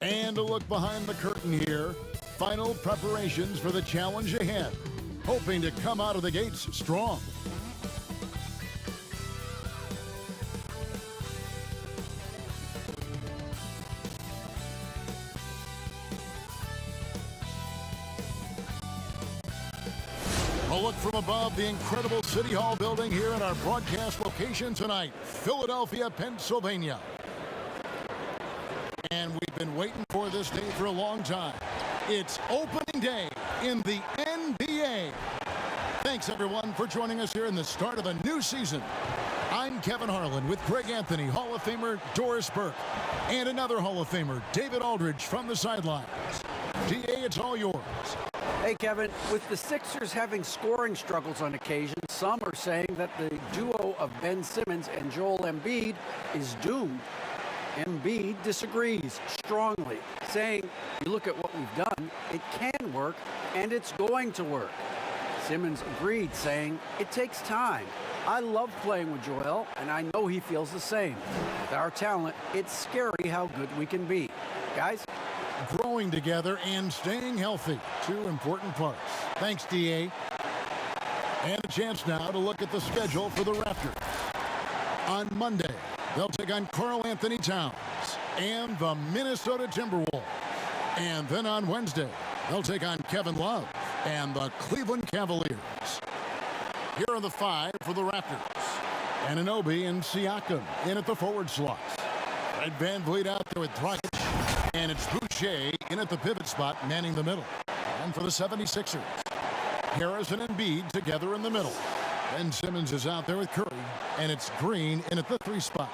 And a look behind the curtain here. Final preparations for the challenge ahead. Hoping to come out of the gates strong. A look from above the incredible City Hall building here at our broadcast location tonight, Philadelphia, Pennsylvania. And we've been waiting for this day for a long time. It's opening day in the NBA. Thanks, everyone, for joining us here in the start of a new season. I'm Kevin Harlan with Greg Anthony, Hall of Famer Doris Burke, and another Hall of Famer, David Aldridge, from the sidelines. DA, it's all yours. Hey, Kevin, with the Sixers having scoring struggles on occasion, some are saying that the duo of Ben Simmons and Joel Embiid is doomed. Embiid disagrees strongly, saying, you look at what we've done, it can work, and it's going to work. Simmons agreed, saying, it takes time. I love playing with Joel, and I know he feels the same. With our talent, it's scary how good we can be. Guys? Growing together and staying healthy. Two important parts. Thanks, DA. And a chance now to look at the schedule for the Raptors. On Monday, they'll take on Karl Anthony Towns and the Minnesota Timberwolves. And then on Wednesday, they'll take on Kevin Love and the Cleveland Cavaliers. Here are the five for the Raptors. Anunoby and Siakam in at the forward slots. Red Van Vliet out there with Dragic. And it's Boucher in at the pivot spot, manning the middle. And for the 76ers, Harris and Embiid together in the middle. Ben Simmons is out there with Curry. And it's Green in at the 3 spot.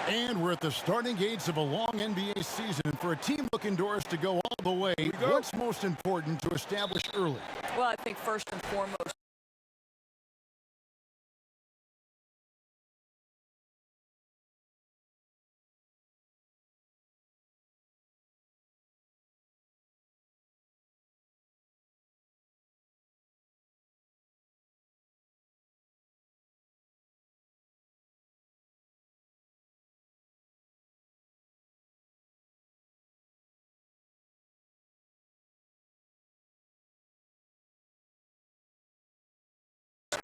And we're at the starting gates of a long NBA season. And for a team looking Doris to go all the way, what's most important to establish early? Well, I think first and foremost,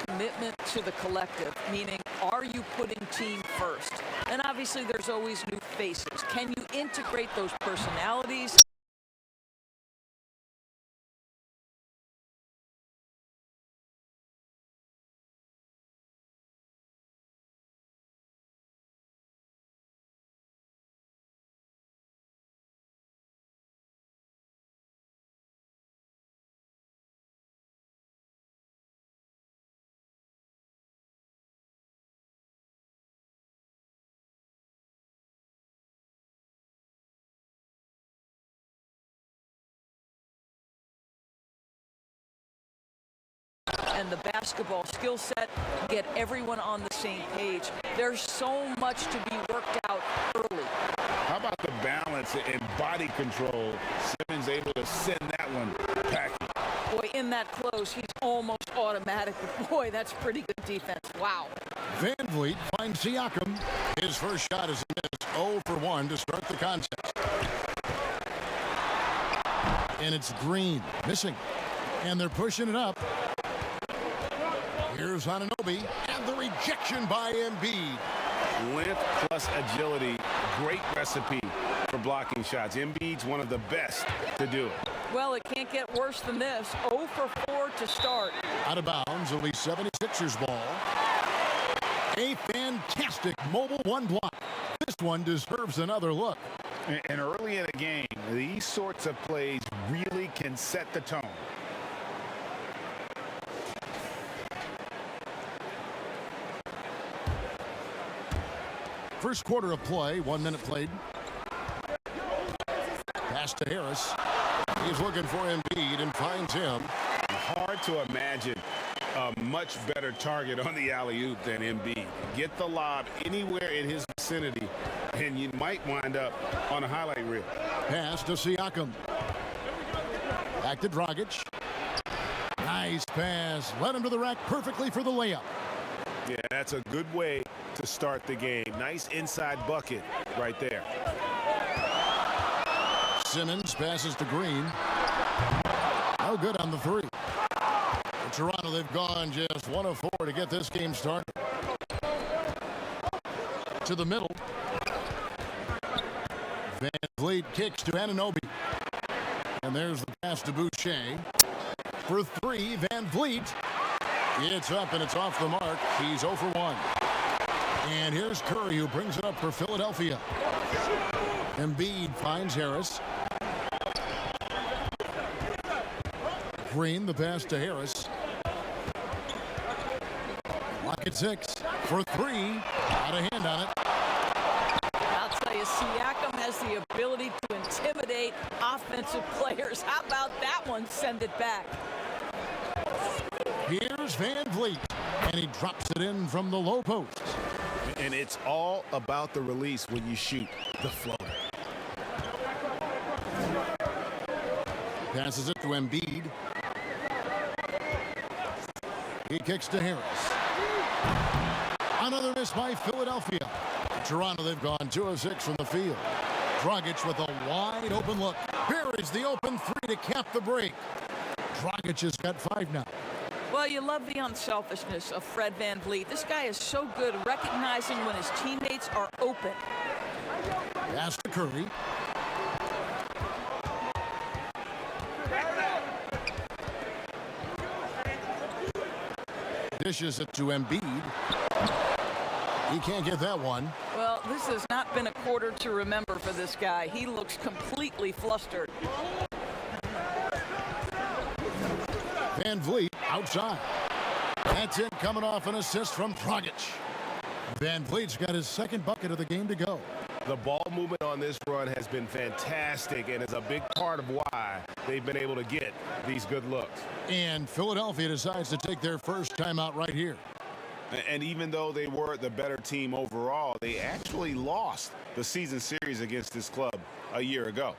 commitment to the collective, meaning are you putting team first? And obviously there's always new faces. Can you integrate those personalities? And the basketball skill set, get everyone on the same page. There's so much to be worked out early. How about the balance and body control? Simmons able to send that one packing. Boy, in that close, he's almost automatic. But boy, that's pretty good defense. Wow. Van Vliet finds Siakam. His first shot is missed. 0 for 1 to start the contest. And it's Green missing. And they're pushing it up. Here's Anunoby, and the rejection by Embiid. Length plus agility, great recipe for blocking shots. Embiid's one of the best to do it. Well, it can't get worse than this. 0 for 4 to start. Out of bounds, it'll be 76ers ball. A fantastic mobile one block. This one deserves another look. And early in a game, these sorts of plays really can set the tone. First quarter of play, 1 minute played. Pass to Harris. He's looking for Embiid and finds him. Hard to imagine a much better target on the alley-oop than Embiid. Get the lob anywhere in his vicinity, and you might wind up on a highlight reel. Pass to Siakam. Back to Dragic. Nice pass. Led him to the rack perfectly for the layup. Yeah, that's a good way to start the game. Nice inside bucket right there. Simmons passes to Green. No good on the three. For Toronto, they've gone just 1 of 4 to get this game started. To the middle. Van Vliet kicks to Anunoby. And there's the pass to Boucher. For 3, Van Vliet. It's up and it's off the mark. He's 0 for 1. And here's Curry, who brings it up for Philadelphia. Embiid finds Harris. Green, the pass to Harris. Lock at 6 for 3. Out of hand on it. I'll tell you, Siakam has the ability to intimidate offensive players. How about that one? Send it back. Here's Van Vliet, and he drops it in from the low post. And it's all about the release when you shoot the floater. Passes it to Embiid. He kicks to Harris. Another miss by Philadelphia. Toronto, they've gone 2 of 6 from the field. Dragic with a wide open look. Here is the open 3 to cap the break. Dragic has got 5 now. Well, you love the unselfishness of Fred VanVleet. This guy is so good recognizing when his teammates are open. Pass to Curry. Dishes it to Embiid. He can't get that one. Well, this has not been a quarter to remember for this guy. He looks completely flustered. Van Vliet outside. That's it, coming off an assist from Dragic. Van Vliet's got his second bucket of the game to go. The ball movement on this run has been fantastic and is a big part of why they've been able to get these good looks. And Philadelphia decides to take their first timeout right here. And even though they were the better team overall, they actually lost the season series against this club a year ago.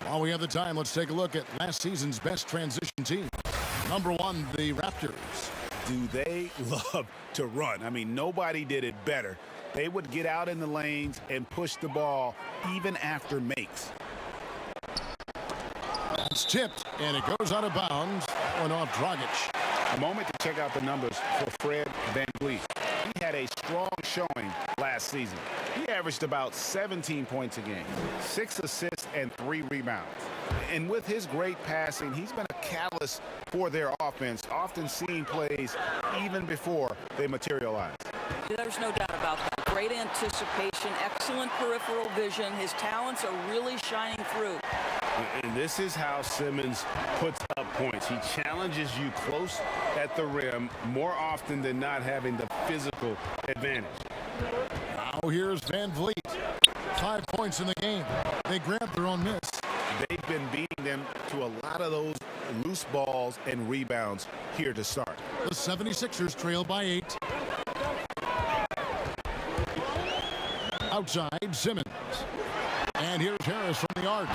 While we have the time, let's take a look at last season's best transition team. Number 1, the Raptors. Do they love to run? I mean, nobody did it better. They would get out in the lanes and push the ball even after makes. It's tipped, and it goes out of bounds. That one off Dragic. A moment to check out the numbers for Fred VanVleet. He had a strong showing last season. He averaged about 17 points a game, 6 assists, and 3 rebounds. And with his great passing, he's been a catalyst for their offense, often seeing plays even before they materialize. There's no doubt about that. Great anticipation, excellent peripheral vision. His talents are really shining through. And this is how Simmons puts up points. He challenges you close at the rim more often than not, having the physical advantage. Now here's Van Vliet. 5 points in the game. They grabbed their own miss. They've been beating them to a lot of those loose balls and rebounds here to start. The 76ers trail by 8. Outside, Simmons. And here's Harris from the arc.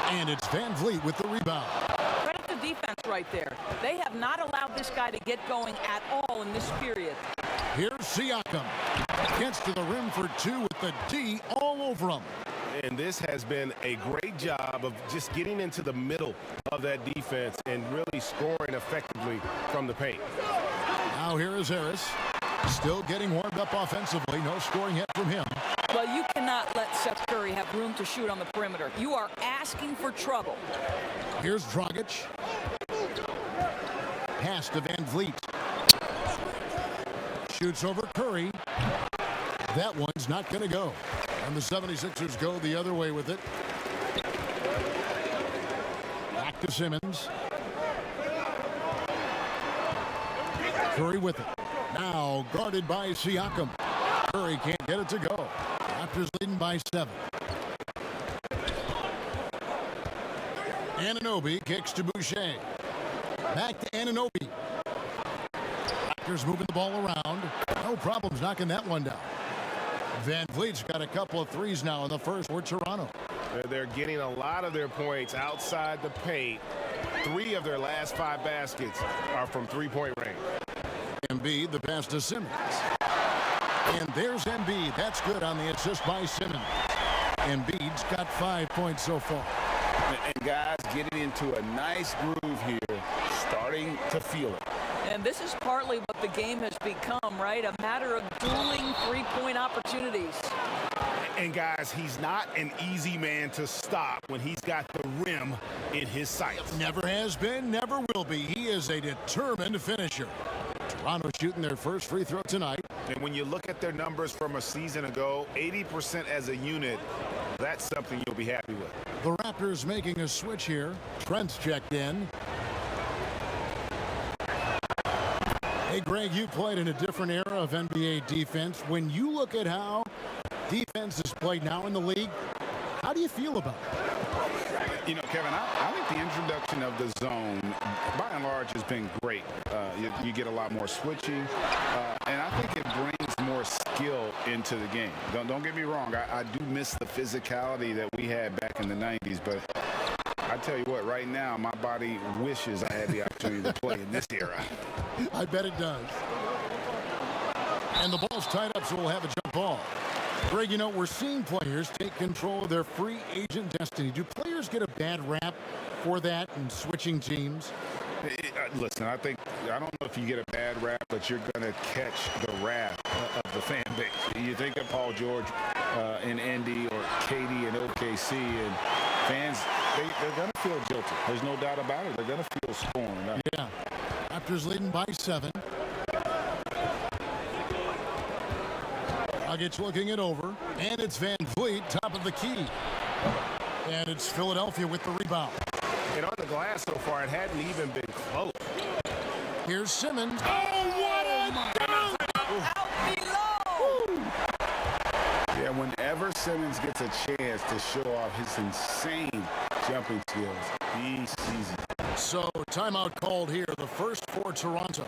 And it's Van Vliet with the rebound. Credit the defense right there. They have not allowed this guy to get going at all in this period. Here's Siakam. Gets to the rim for 2 with the D all over him. And this has been a great job of just getting into the middle of that defense and really scoring effectively from the paint. Now here is Harris. Still getting warmed up offensively. No scoring yet from him. Well, you cannot let Seth Curry have room to shoot on the perimeter. You are asking for trouble. Here's Dragic. pass to Van Vliet. Shoots over Curry. That one's not going to go. And the 76ers go the other way with it. Back to Simmons. Curry with it. Now guarded by Siakam. Curry can't get it to go. Raptors leading by 7. Anunoby kicks to Boucher. Back to Anunoby. Raptors moving the ball around. No problems knocking that one down. Van Vliet's got a couple of threes now in the first for Toronto. They're getting a lot of their points outside the paint. 3 of their last 5 baskets are from three-point range. Embiid, the pass to Simmons. And there's Embiid. That's good on the assist by Simmons. Embiid's got 5 points so far. And guys getting into a nice groove here, starting to feel it. And this is partly what the game has become, right? A matter of dueling three-point opportunities. And guys, he's not an easy man to stop when he's got the rim in his sights. Never has been, never will be. He is a determined finisher. Toronto shooting their first free throw tonight. And when you look at their numbers from a season ago, 80% as a unit, that's something you'll be happy with. The Raptors making a switch here. Trent's checked in. Hey, Greg, you played in a different era of NBA defense. When you look at how defense is played now in the league, how do you feel about it? You know, Kevin, I think the introduction of the zone, by and large, has been great. You get a lot more switching, and I think it brings more skill into the game. Don't get me wrong. I do miss the physicality that we had back in the 90s, but I tell you what, right now, my body wishes I had the opportunity to play in this era. I bet it does. And the ball's tied up, so we'll have a jump ball. Greg, you know, we're seeing players take control of their free agent destiny. Do players get a bad rap for that and switching teams? Listen, I don't know if you get a bad rap, but you're going to catch the wrath of the fan base. You think of Paul George in Indy or Katie in OKC, and fans, they're going to feel guilty. There's no doubt about it. They're going to feel scorned. Yeah. Raptors leading by 7. Dragic looking it over, and it's Van Vliet, top of the key. And it's Philadelphia with the rebound. And on the glass so far, it hadn't even been close. Here's Simmons. Oh, what a dunk! Out below! Yeah, whenever Simmons gets a chance to show off his insane jumping skills, he sees it. So, timeout called here, the first for Toronto.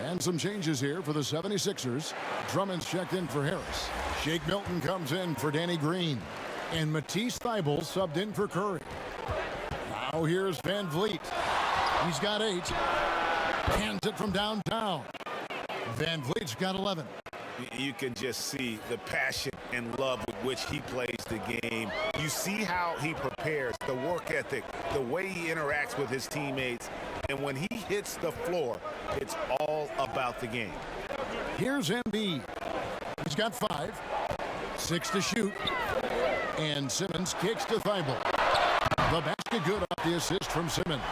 And some changes here for the 76ers. Drummond's checked in for Harris. Shake Milton comes in for Danny Green. And Matisse Thybulle subbed in for Curry. Now here's Van Vliet. He's got 8. Hands it from downtown. Van Vliet's got 11. You can just see the passion and love with which he plays the game. You see how he prepares, the work ethic, the way he interacts with his teammates. And when he hits the floor, it's all about the game. Here's Embiid. He's got 5. 6 to shoot. And Simmons kicks to Thybulle. The basket good off the assist from Simmons.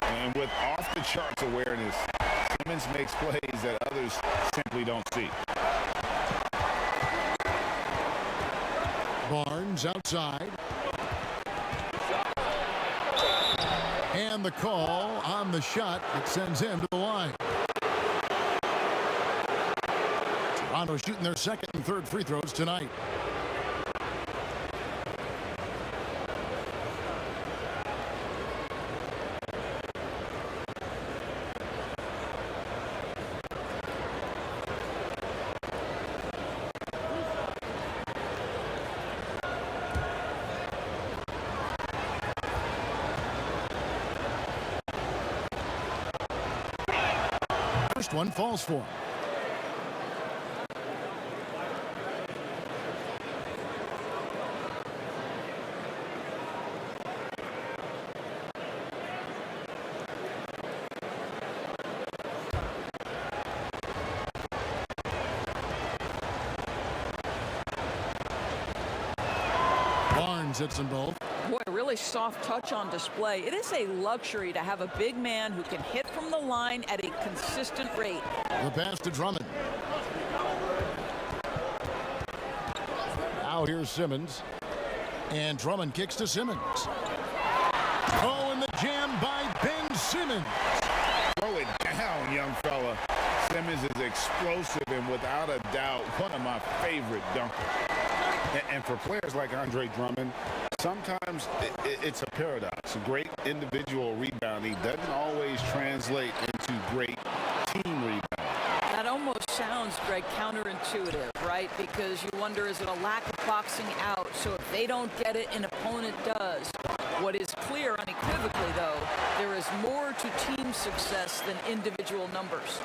And with off-the-charts awareness, Simmons makes plays that others simply don't see. Barnes outside. And the call on the shot that sends him to the line. Toronto shooting their second and third free throws tonight. First one falls for him. Barnes hits them both. Boy, really soft touch on display. It is a luxury to have a big man who can hit from the line at a consistent rate. The pass to Drummond. Now here's Simmons. And Drummond kicks to Simmons. Oh, and the jam by Ben Simmons. Throw it down, young fella. Simmons is explosive and without a doubt one of my favorite dunkers. And for players like Andre Drummond, sometimes it's a paradox. Great individual rebounding doesn't always translate into great team rebounding. That almost sounds, Greg, counterintuitive, right? Because you wonder, is it a lack of boxing out? So if they don't get it, an opponent does. What is clear unequivocally, though, there is more to team success than individual numbers.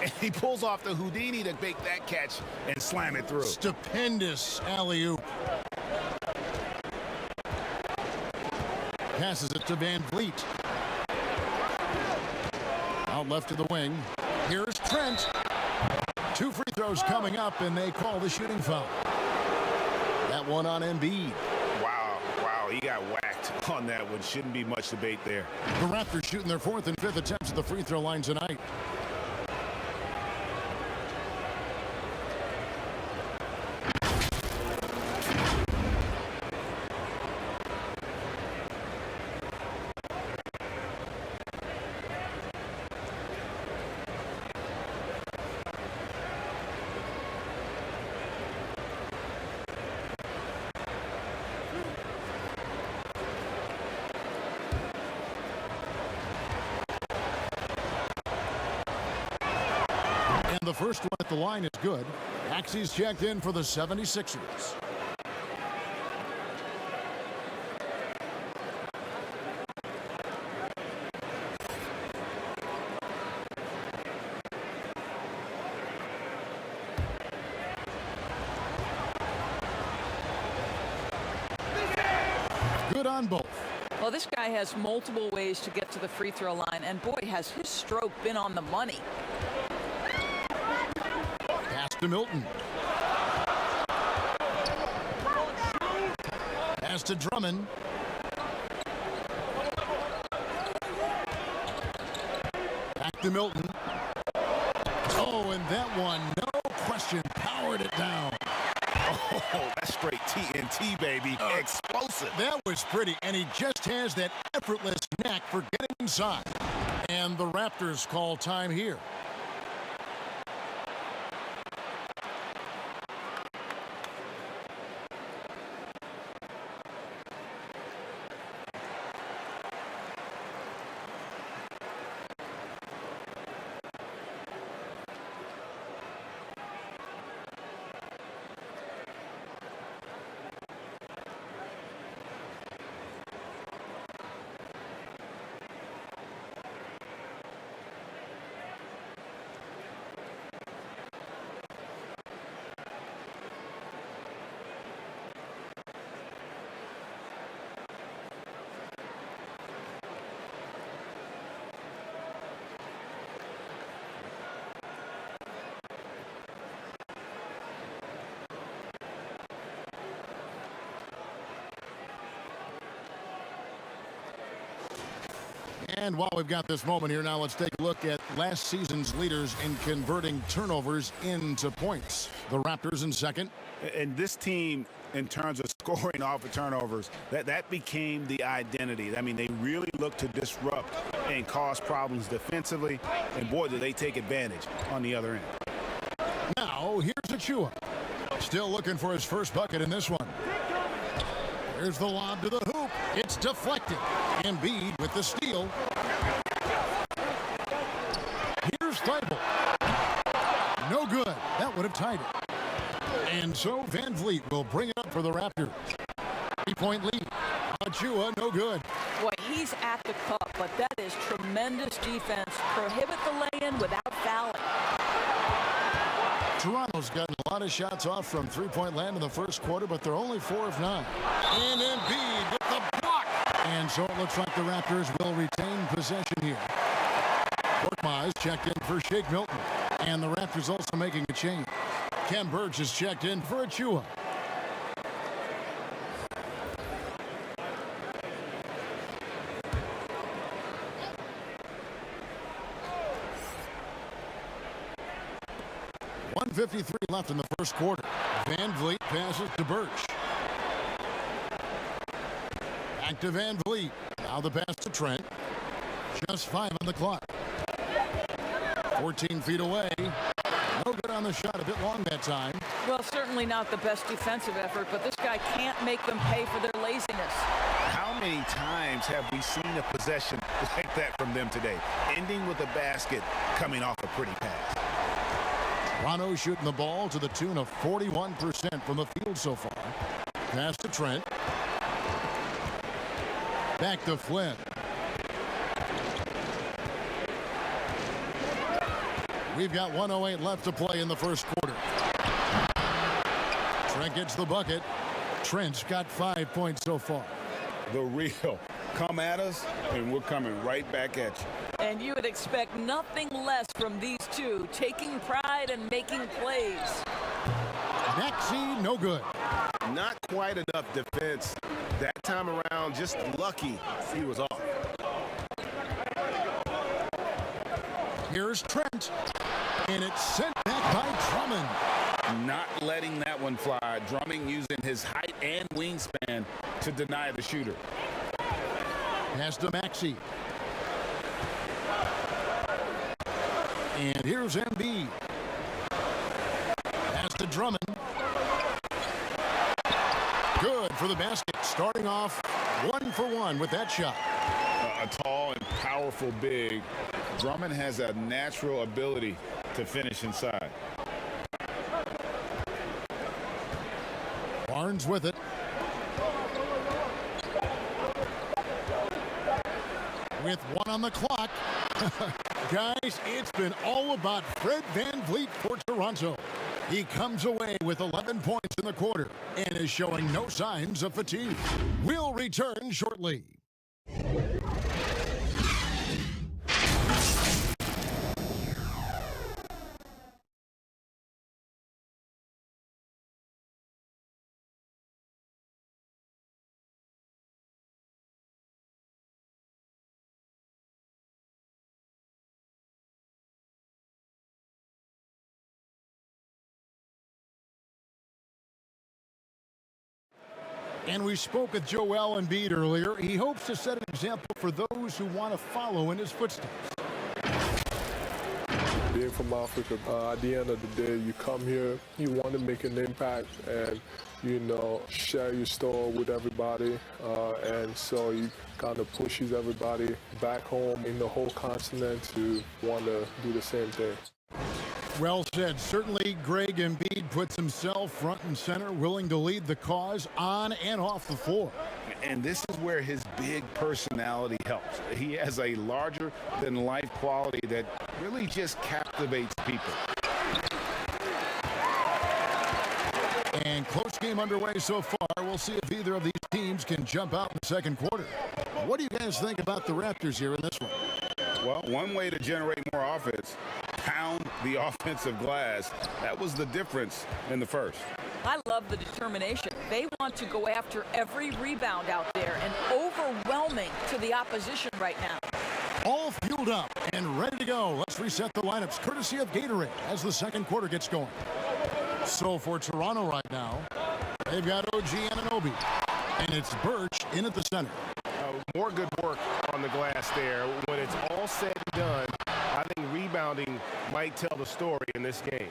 And he pulls off the Houdini to make that catch and slam it through. Stupendous alley-oop. Passes it to Van Vliet. Out left to the wing. Here's Trent. 2 free throws coming up, and they call the shooting foul. That one on Embiid. Wow, he got whacked on that one. Shouldn't be much debate there. The Raptors shooting their 4th and 5th attempts at the free throw line tonight. The first one at the line is good. Axie's checked in for the 76ers. Good on both. Well, this guy has multiple ways to get to the free throw line, and boy, has his stroke been on the money. To Milton. Pass to Drummond. Back to Milton. Oh, and that one, no question, powered it down. Oh, that's straight TNT, baby. Explosive. That was pretty, and he just has that effortless knack for getting inside. And the Raptors call time here. And while we've got this moment here, now let's take a look at last season's leaders in converting turnovers into points. The Raptors in second. And this team, in terms of scoring off of turnovers, that became the identity. I mean, they really look to disrupt and cause problems defensively. And boy, do they take advantage on the other end. Now Now, here's Achua. Still looking for his first bucket in this one. Here's the lob to the hoop. It's deflected. Embiid with the steal. Here's Thibault. No good. That would have tied it. And so Van Vliet will bring it up for the Raptors. 3-point lead. Achua, no good. Boy, he's at the cup, but that is tremendous defense. Prohibit the lay-in without fouling. Toronto's gotten a lot of shots off from three-point land in the first quarter, but they're only 4 of 9. And Embiid with the block. And so it looks like the Raptors will retain possession here. Korkmaz checked in for Shake Milton. And the Raptors also making a change. Ken Burch is checked in for Achua. .153 left in the first quarter. Van Vliet passes to Burch. Back to Van Vliet. Now the pass to Trent. Just 5 on the clock. 14 feet away. No good on the shot. A bit long that time. Well, certainly not the best defensive effort, but this guy can't make them pay for their laziness. How many times have we seen a possession like that from them today? Ending with a basket coming off a pretty pass. Toronto shooting the ball to the tune of 41% from the field so far. Pass to Trent. Back to Flynn. We've got 1:08 left to play in the first quarter. Trent gets the bucket. Trent's got 5 points so far. The real. Come at us, and we're coming right back at you. And you would expect nothing less from these two, taking pride and making plays. Maxey, no good. Not quite enough defense. That time around, just lucky he was off. Here's Trent. And it's sent back by Drummond. Not letting that one fly. Drummond using his height and wingspan to deny the shooter. Pass to Maxey. And here's Embiid. Pass to Drummond. Good for the basket. Starting off 1 for 1 with that shot. A tall and powerful big. Drummond has a natural ability to finish inside. Barnes with it. With 1 on the clock. Guys, it's been all about Fred Van Vliet for Toronto. He comes away with 11 points in the quarter and is showing no signs of fatigue. We'll return shortly. And we spoke with Joel Embiid earlier. He hopes to set an example for those who want to follow in his footsteps. Being from Africa, at the end of the day, you come here, you want to make an impact and, you know, share your story with everybody. And so you kind of pushes everybody back home in the whole continent to want to do the same thing. Well said. Certainly, Greg Embiid puts himself front and center, willing to lead the cause on and off the floor. And this is where his big personality helps. He has a larger-than-life quality that really just captivates people. And close game underway so far. We'll see if either of these teams can jump out in the second quarter. What do you guys think about the Raptors here in this one? Well, one way to generate more offense, pound the offensive glass. That was the difference in the first. I love the determination. They want to go after every rebound out there and overwhelming to the opposition right now. All fueled up and ready to go. Let's reset the lineups courtesy of Gatorade as the second quarter gets going. So for Toronto right now, they've got OG Anunoby, and it's Burch in at the center. More good work on the glass there. When it's all said and done, I think rebounding might tell the story in this game.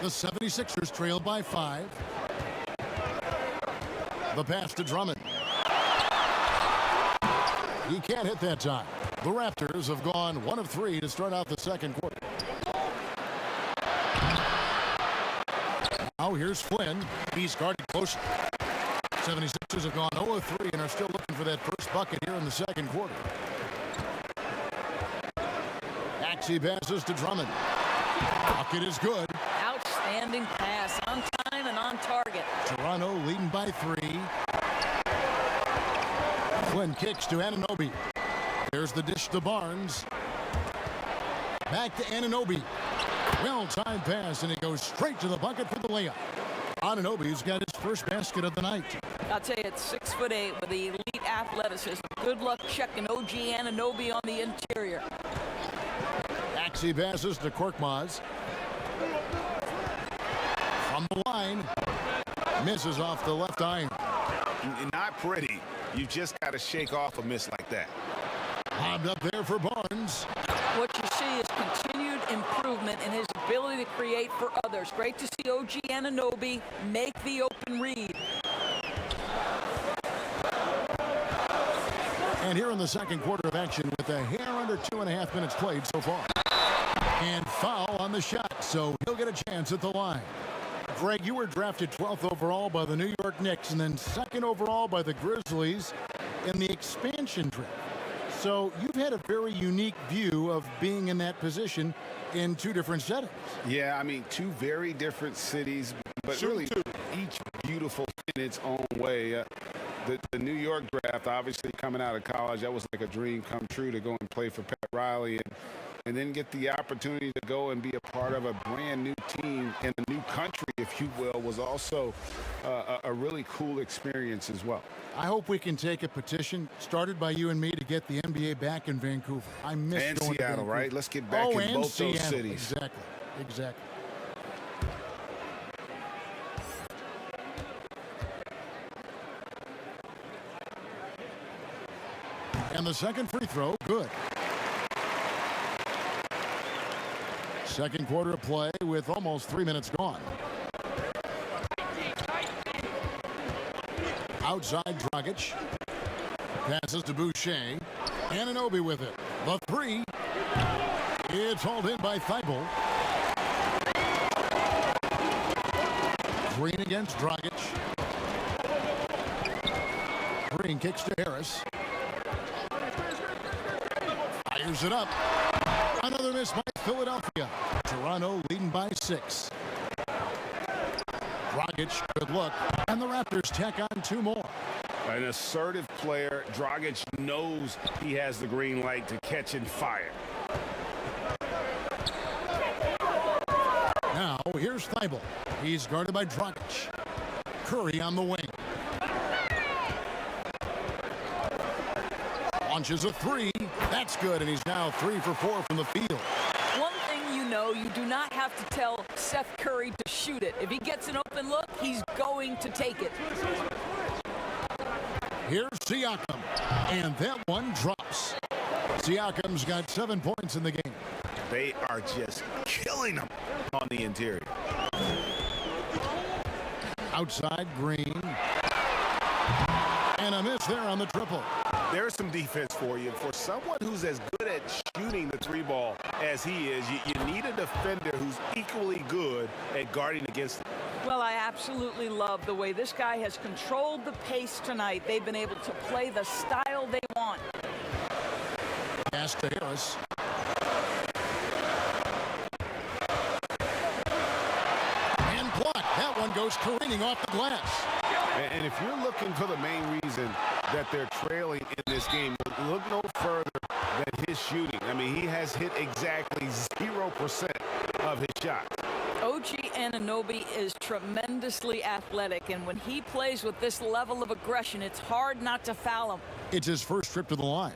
The 76ers trail by 5. The pass to Drummond. He can't hit that time. The Raptors have gone 1 of 3 to start out the second quarter. Now here's Flynn. He's guarded closely. 76ers have gone 0 of 3 and are still looking for that first bucket here in the second quarter. Maxey passes to Drummond. Bucket is good. Outstanding pass, on time and on target. Toronto leading by 3. Flynn kicks to Anunoby. There's the dish to Barnes. Back to Anunoby. Well-timed pass, and it goes straight to the bucket for the layup. Anunoby's got his first basket of the night. I'll tell you, it's 6'8" with elite athleticism. Good luck checking OG Anunoby on the interior. Maxey passes to Korkmaz. From the line. Misses off the left iron. Not pretty. You just got to shake off a miss like that. Lobbed up there for Barnes. What you see is continued improvement in his ability to create for others. Great to see OG Anunoby make the open read. And here in the second quarter of action with a hair under 2.5 minutes played so far. And foul on the shot, so he'll get a chance at the line. Greg, you were drafted 12th overall by the New York Knicks and then 2nd overall by the Grizzlies in the expansion draft. So you've had a very unique view of being in that position in 2 different settings. Yeah, I mean, 2 very different cities, but really each beautiful in its own way. The New York draft, obviously coming out of college, that was like a dream come true to go and play for Pat Riley and then get the opportunity to go and be a part of a brand new team in a new country, if you will, was also a really cool experience as well. I hope we can take a petition started by you and me to get the NBA back in Vancouver. I miss and going Seattle, to Vancouver. right? Let's get back in both Seattle. those cities. Exactly. And the second free throw, good. Second quarter of play with almost 3 minutes gone. Outside Dragic. Passes to Boucher. Anunoby with it. The 3. It's hauled in by Thibault. Green against Dragic. Green kicks to Harris. Fires it up. Another miss by Philadelphia. Toronto leading by 6. Dragic, good look. And the Raptors tack on 2 more. An assertive player. Dragic knows he has the green light to catch and fire. Now, here's Thibault. He's guarded by Dragic. Curry on the wing. Launches a 3. That's good, and he's now 3 for 4 from the field. One thing you know, you do not have to tell Seth Curry to shoot it. If he gets an open look, he's going to take it. Here's Siakam, and that one drops. Siakam's got 7 points in the game. They are just killing them on the interior. Outside Green. And a miss there on the triple. There's some defense for you. For someone who's as good at shooting the 3-ball as he is, you need a defender who's equally good at guarding against him. Well, I absolutely love the way this guy has controlled the pace tonight. They've been able to play the style they want. Pass to Harris. And blocked. That one goes careening off the glass. And if you're looking for the main reason that they're trailing in this game, look no further than his shooting. I mean, he has hit exactly 0% of his shots. OG Anunoby is tremendously athletic, and when he plays with this level of aggression, it's hard not to foul him. It's his first trip to the line.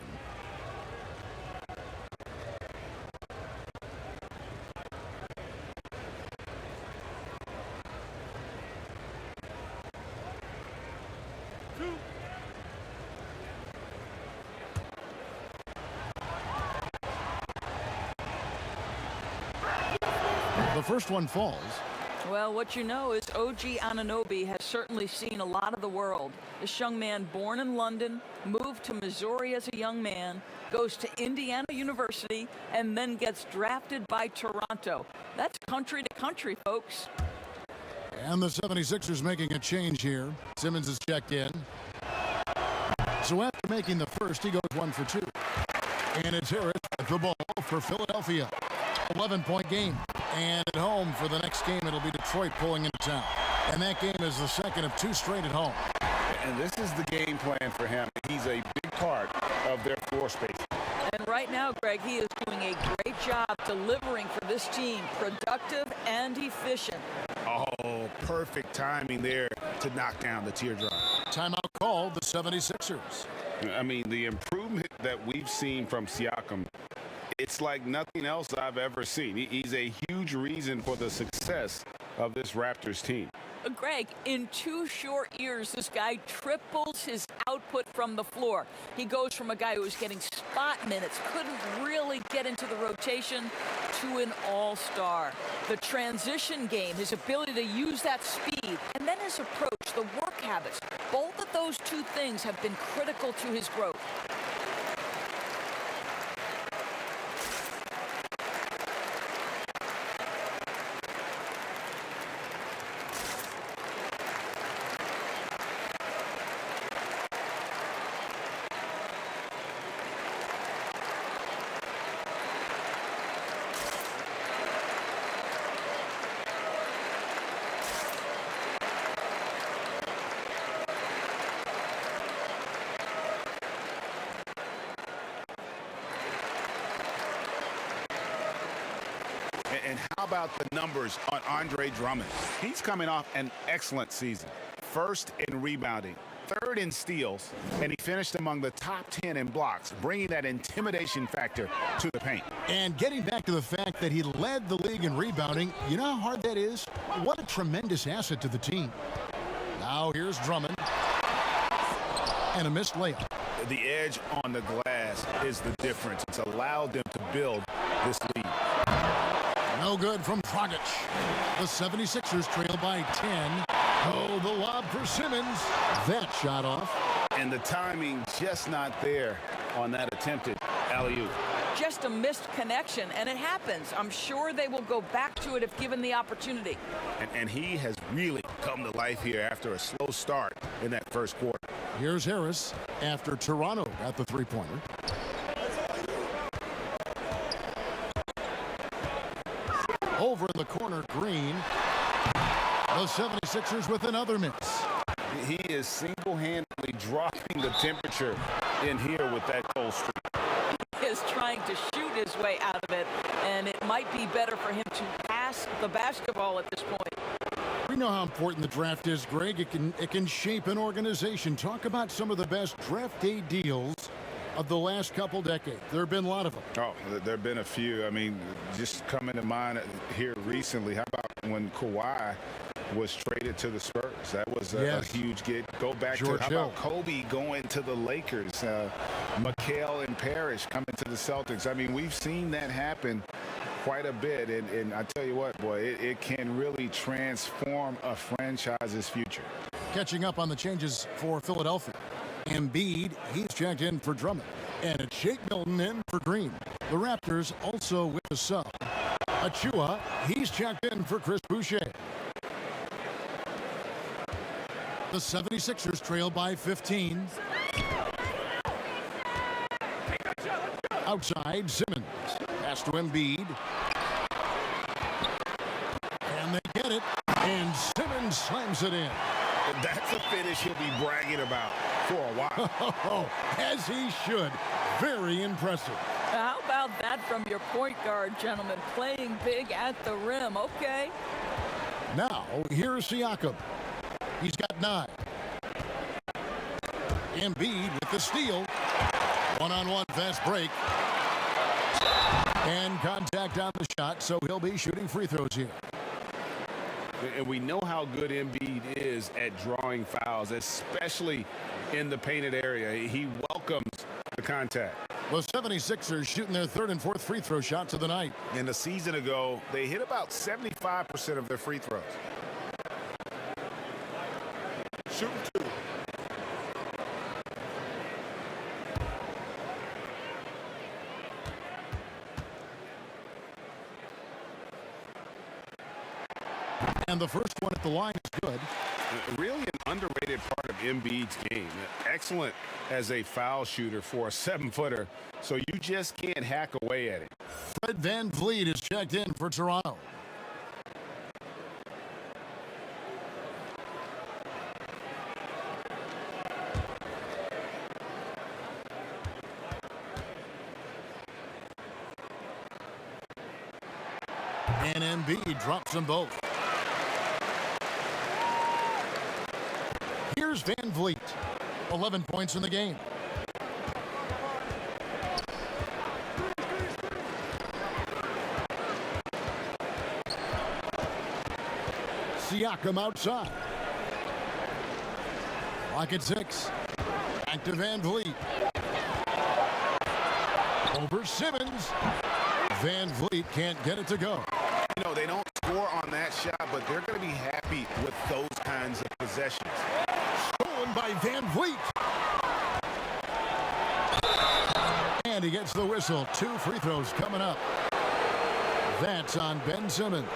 The first one falls. Well, what you know is OG Anunoby has certainly seen a lot of the world. This young man, born in London, moved to Missouri as a young man, goes to Indiana University, and then gets drafted by Toronto. That's country to country, folks. And the 76ers making a change here. Simmons is checked in. So after making the first, he goes 1 for 2. And it's Harris with the ball for Philadelphia. 11-point game. And at home for the next game, it'll be Detroit pulling into town. And that game is the second of 2 straight at home. And this is the game plan for him. He's a big part of their floor space. And right now, Greg, he is doing a great job delivering for this team, productive and efficient. Oh, perfect timing there to knock down the teardrop. Timeout called the 76ers. I mean, the improvement that we've seen from Siakam, it's like nothing else I've ever seen. He's a huge reason for the success of this Raptors team. Greg, in 2 short years, this guy triples his output from the floor. He goes from a guy who was getting spot minutes, couldn't really get into the rotation, to an all-star. The transition game, his ability to use that speed, and then his approach, the work habits, both of those 2 things have been critical to his growth. And how about the numbers on Andre Drummond? He's coming off an excellent season. First in rebounding, third in steals, and he finished among the top 10 in blocks, bringing that intimidation factor to the paint. And getting back to the fact that he led the league in rebounding, you know how hard that is? What a tremendous asset to the team. Now here's Drummond. And a missed layup. The edge on the glass is the difference. It's allowed them to build this lead. No good from Dragic. The 76ers trail by 10. Oh, the lob for Simmons. That shot off. And the timing just not there on that attempted alley-oop. Just a missed connection, and it happens. I'm sure they will go back to it if given the opportunity. And he has really come to life here after a slow start in that first quarter. Here's Harris after Toronto got the 3-pointer. Over in the corner, Green. The 76ers with another miss. He is single-handedly dropping the temperature in here with that cold streak. He is trying to shoot his way out of it, and it might be better for him to pass the basketball at this point. We know how important the draft is, Greg. It can shape an organization. Talk about some of the best draft day deals of the last couple decades. There have been a lot of them. Oh, there have been a few. I mean, just coming to mind here recently, how about when Kawhi was traded to the Spurs? That was a huge get. Go back George to, how Hill. about Kobe going to the Lakers? McHale and Parrish coming to the Celtics. I mean, we've seen that happen quite a bit. And I tell you what, boy, it can really transform a franchise's future. Catching up on the changes for Philadelphia. Embiid, he's checked in for Drummond. And it's Shake Milton in for Green. The Raptors also with a sub. Achua, he's checked in for Chris Boucher. The 76ers trail by 15. Outside, Simmons. Pass to Embiid. And they get it. And Simmons slams it in. That's a finish he'll be bragging about for a while. As he should. Very impressive. How about that from your point guard, gentlemen? Playing big at the rim. Okay. Now, here's Siakam. He's got 9. Embiid with the steal. One-on-one fast break. And contact on the shot, so he'll be shooting free throws here. And we know how good Embiid is at drawing fouls, especially in the painted area. He welcomes the contact. The 76ers shooting their third and fourth free throw shots of the night. And a season ago, they hit about 75% of their free throws. Shooting 2. And the first one at the line is good. Really an underrated part of Embiid's game. Excellent as a foul shooter for a 7-footer, so you just can't hack away at it. Fred VanVleet is checked in for Toronto. And Embiid drops them both. Here's VanVleet. 11 points in the game. Siakam outside. Clock at 6. Back to VanVleet. Over Simmons. VanVleet can't get it to go. You know, they don't score on that shot, but they're going to be happy with those kinds of possessions. Stolen by VanVleet. And he gets the whistle. 2 free throws coming up. That's on Ben Simmons.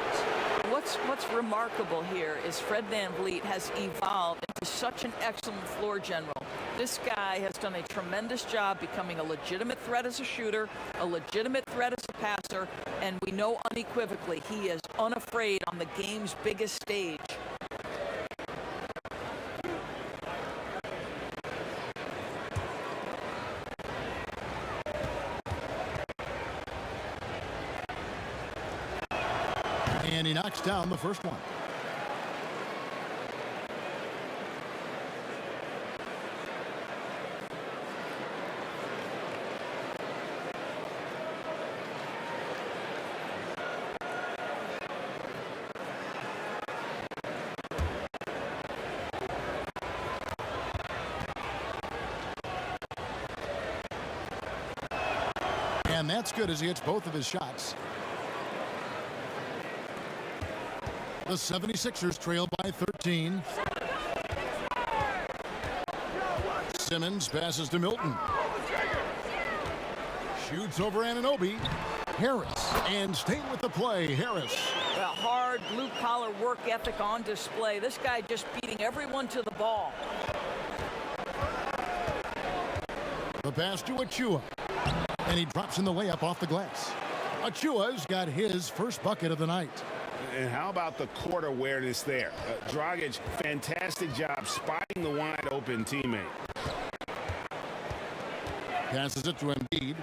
What's remarkable here is Fred VanVleet has evolved into such an excellent floor general. This guy has done a tremendous job becoming a legitimate threat as a shooter, a legitimate threat as a passer, and we know unequivocally he is unafraid on the game's biggest stage. And he knocks down the first one. And that's good as he hits both of his shots. The 76ers trail by 13. Simmons passes to Milton. Shoots over Anunoby. Harris. And staying with the play, Harris. A hard blue-collar work ethic on display. This guy just beating everyone to the ball. The pass to Achua. And he drops in the layup off the glass. Achua's got his first bucket of the night. And how about the court awareness there? Dragic, fantastic job spotting the wide-open teammate. Passes it to Embiid.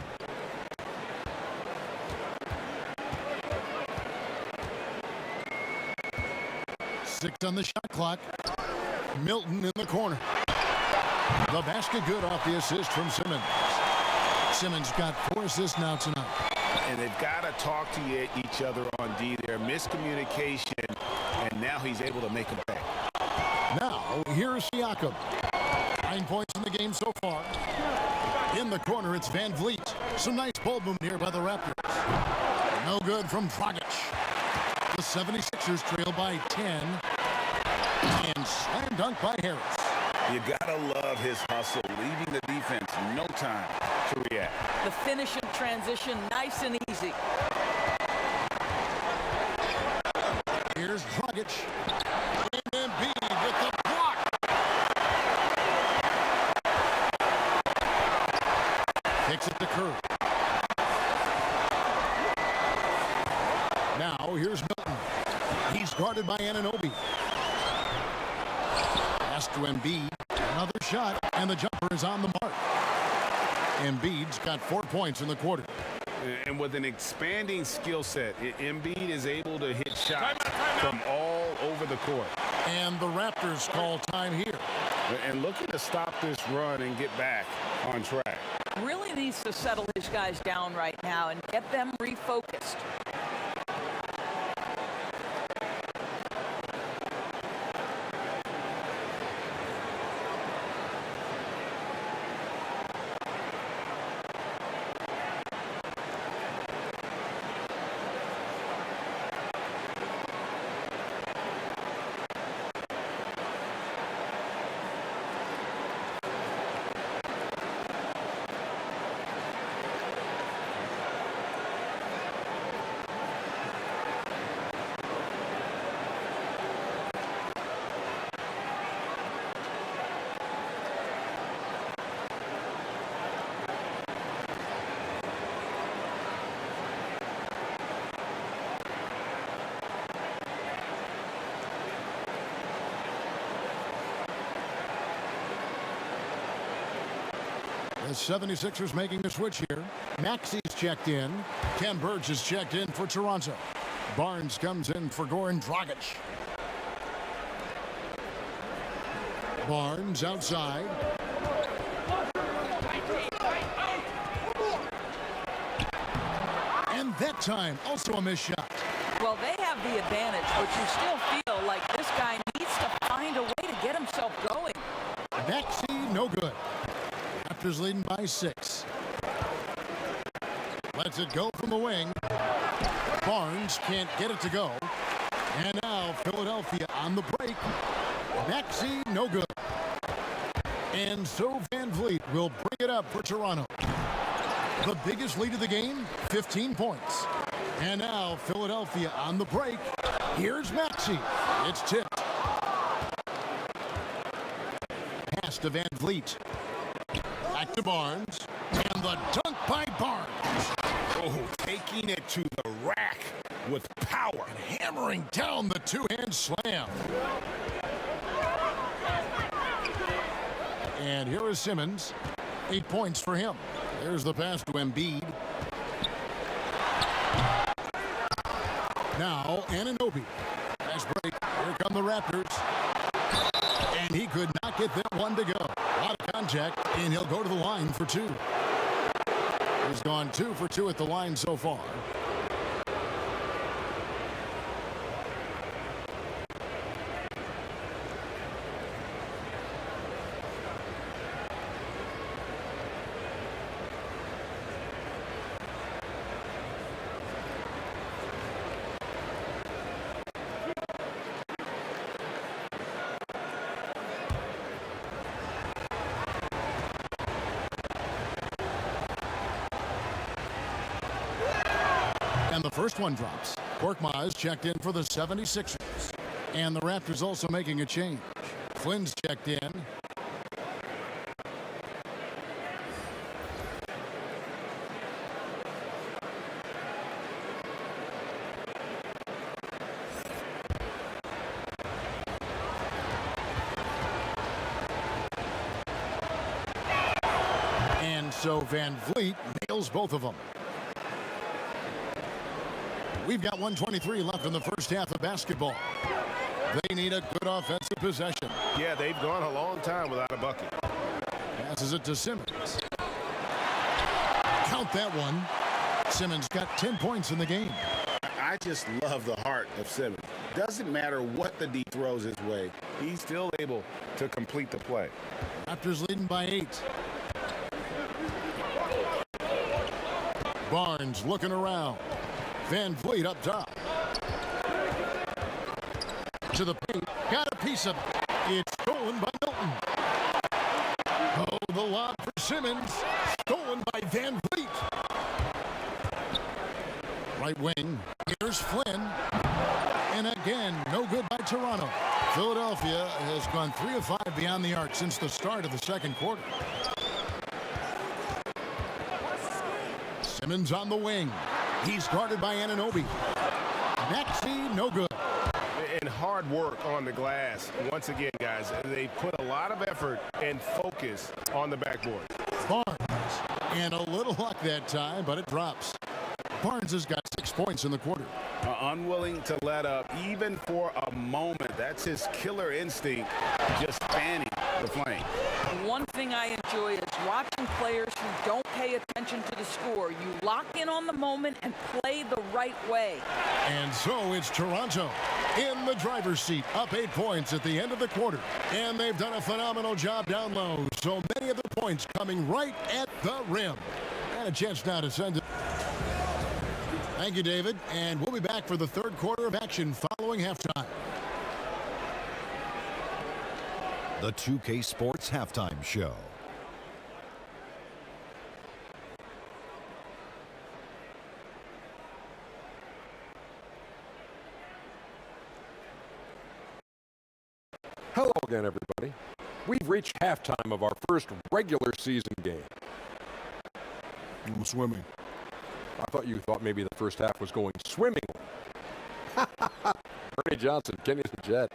Six on the shot clock. Milton in the corner. The basket good off the assist from Simmons. Simmons got 4 assists now tonight. And they've got to talk to each other on D there. Miscommunication, and now he's able to make a pay. Now, here's Siakam. 9 points in the game so far. In the corner, it's VanVleet. Some nice ball movement here by the Raptors. No good from Dragic. The 76ers trail by 10. And slam dunk by Harris. You gotta love his hustle, leaving the defense no time to react. The finish in transition, nice and easy. Here's Dragic. And Embiid with the block. Kicks it to Curry. Now here's Milton. He's guarded by Anunoby. Pass to Embiid. Another shot, and the jumper is on the mark. Embiid's got 4 points in the quarter. And with an expanding skill set, Embiid is able to hit shots from all over the court. And the Raptors call time here. And looking to stop this run and get back on track. Really needs to settle his guys down right now and get them refocused. The 76ers making a switch here. Maxey's checked in. Ken Burge is checked in for Toronto. Barnes comes in for Goran Dragic. Barnes outside. And that time, also a missed shot. Well, they have the advantage, but you still feel like this guy needs to find a way to get himself going. Maxey, no good. Raptors leading by 6. Lets it go from the wing. Barnes can't get it to go. And now Philadelphia on the break. Maxey, no good. And so Van Vliet will bring it up for Toronto. The biggest lead of the game, 15 points. And now Philadelphia on the break. Here's Maxey. It's tipped. Pass to Van Vliet. Back to Barnes. And the dunk by Barnes. Oh, taking it to the rack with power. And hammering down the two-hand slam. And here is Simmons. 8 points for him. There's the pass to Embiid. Now, Anunoby. Fast break. Here come the Raptors. And he could not get that one to go. A lot of contact, and he'll go to the line for 2. He's gone 2 for 2 at the line so far. And the first one drops. Korkmaz checked in for the 76ers. And the Raptors also making a change. Flynn's checked in. And so Van Vliet nails both of them. We've got 1:23 left in the first half of basketball. They need a good offensive possession. Yeah, they've gone a long time without a bucket. Passes it to Simmons. Count that one. Simmons got 10 points in the game. I just love the heart of Simmons. Doesn't matter what the D throws his way, he's still able to complete the play. Raptors leading by 8. Barnes looking around. Van Vliet up top. To the paint. Got a piece of it. It's stolen by Milton. Oh, the lob for Simmons. Stolen by Van Vliet. Right wing. Here's Flynn. And again, no good by Toronto. Philadelphia has gone 3 of 5 beyond the arc since the start of the second quarter. Simmons on the wing. He's guarded by Anunoby. Maxey, no good. And hard work on the glass. Once again, guys, they put a lot of effort and focus on the backboard. Barnes. And a little luck that time, but it drops. Barnes has got 6 points in the quarter. Unwilling to let up even for a moment. That's his killer instinct, just fanning the flame. One thing I enjoy is watching players who don't pay attention to the score. You lock in on the moment and play the right way. And so it's Toronto in the driver's seat, up 8 points at the end of the quarter. And they've done a phenomenal job down low. So many of the points coming right at the rim. And a chance now to send it. Thank you, David. And we'll be back for the third quarter of action following halftime. The 2K Sports Halftime Show. Hello again, everybody. We've reached halftime of our first regular season game. I'm swimming. I thought you thought maybe the first half was going swimmingly. Ernie Johnson, Kenny the Jet.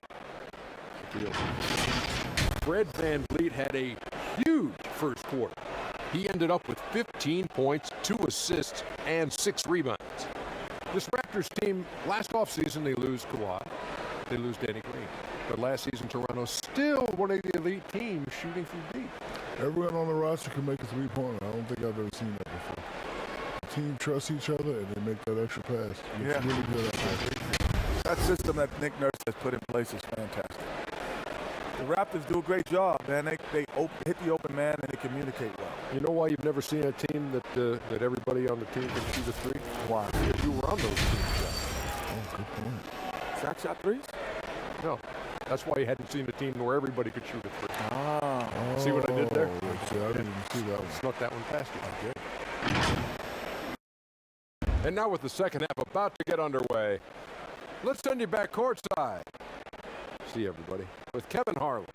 Fred Van Vliet had a huge first quarter. He ended up with 15 points, 2 assists, and 6 rebounds. This Raptors team, last offseason, they lose Kawhi. They lose Danny Green. But last season, Toronto's still one of the elite teams shooting from deep. Everyone on the roster can make a three-pointer. I don't think I've ever seen that before. The team trusts each other, and they make that extra pass. It's really good at that. That system that Nick Nurse has put in place is fantastic. The Raptors do a great job, man. They hit the open man and they communicate well. You know why you've never seen a team that everybody on the team can shoot a three? Why? Because you were on those teams. Oh, good point. Shaq shot threes? No. That's why you hadn't seen a team where everybody could shoot a three. Ah. See what I did there? Yeah, I didn't even see that one. Snuck that one past you. And now with the second half about to get underway, let's send you back courtside. See everybody with Kevin Harlan.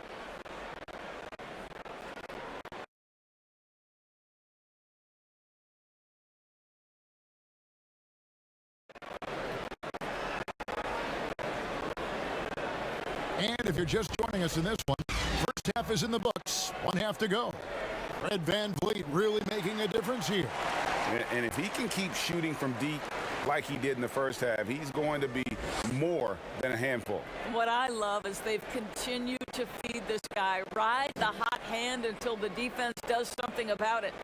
And if you're just joining us in this one, first half is in the books. 1 half to go. Fred VanVleet really making a difference here. And if he can keep shooting from deep like he did in the first half, he's going to be more than a handful. What I love is they've continued to feed this guy, ride the hot hand until the defense does something about it.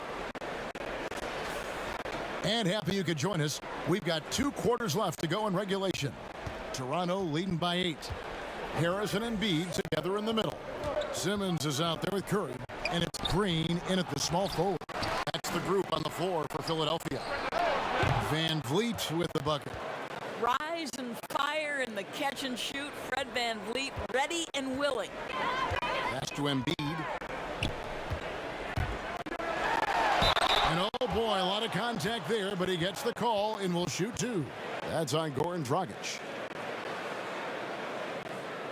And happy you could join us. We've got 2 quarters left to go in regulation. Toronto leading by 8. Harris and Embiid together in the middle. Simmons is out there with Curry, and it's Green in at the small forward. That's the group on the floor for Philadelphia. VanVleet with the bucket. Rise and fire in the catch and shoot. Fred VanVleet ready and willing. Pass to Embiid. And oh boy, a lot of contact there, but he gets the call and will shoot 2. That's on Goran Dragic.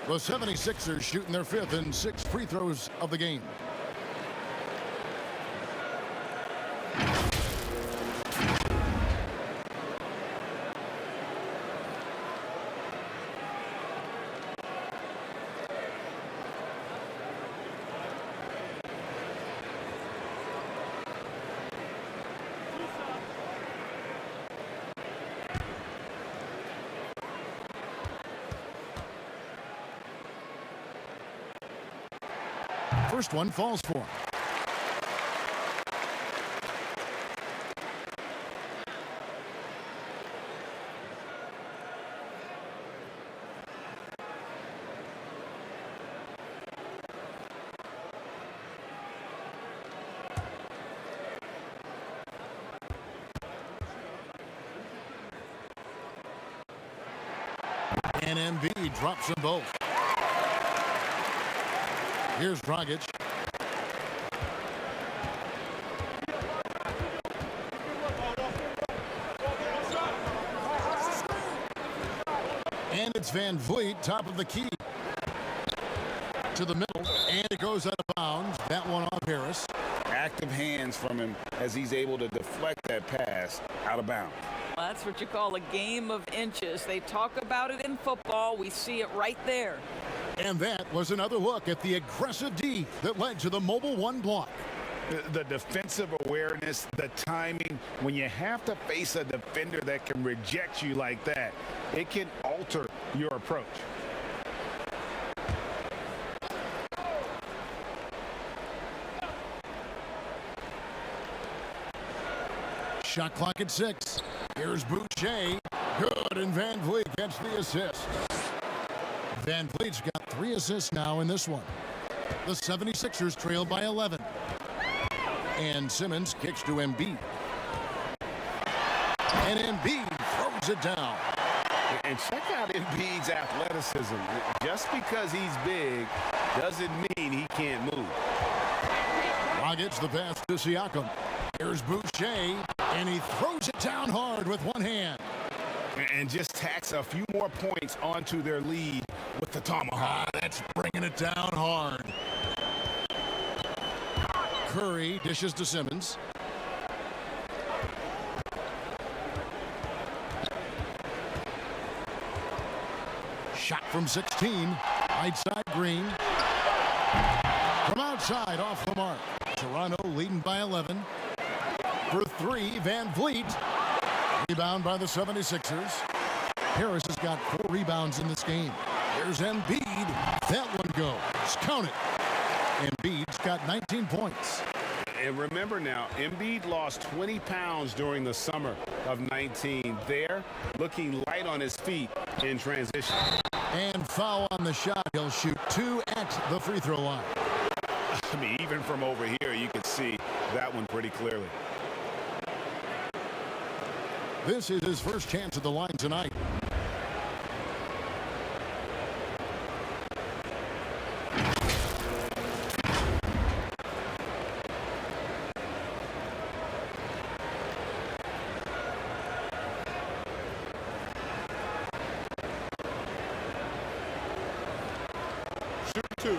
The 76ers shooting their 5th and 6th free throws of the game. First one falls for him. And Embiid drops them both. Here's Dragic. And it's VanVleet, top of the key. To the middle, and it goes out of bounds. That one off Harris. Active hands from him as he's able to deflect that pass out of bounds. Well, that's what you call a game of inches. They talk about it in football. We see it right there. And that was another look at the aggressive D that led to the mobile 1 block. The defensive awareness, the timing, when you have to face a defender that can reject you like that, it can alter your approach. Shot clock at 6. Here's Boucher. Good, and VanVleet gets the assist. VanVleet's got 3 assists now in this one. The 76ers trail by 11. And Simmons kicks to Embiid. And Embiid throws it down. And check out Embiid's athleticism. Just because he's big doesn't mean he can't move. Gets the pass to Siakam. Here's Boucher, and he throws it down hard with one hand. And just tacks a few more points onto their lead with the tomahawk. That's bringing it down hard. Curry dishes to Simmons. Shot from 16. Right side Green. From outside, off the mark. Toronto leading by 11. For three, Van Vliet. Rebound by the 76ers. Harris has got 4 rebounds in this game. There's Embiid. That one goes. Count it. Embiid's got 19 points. And remember now, Embiid lost 20 pounds during the summer of 19. There, looking light on his feet in transition. And foul on the shot. He'll shoot 2 at the free throw line. I mean, even from over here, you could see that one pretty clearly. This is his first chance at the line tonight. Shoot 2.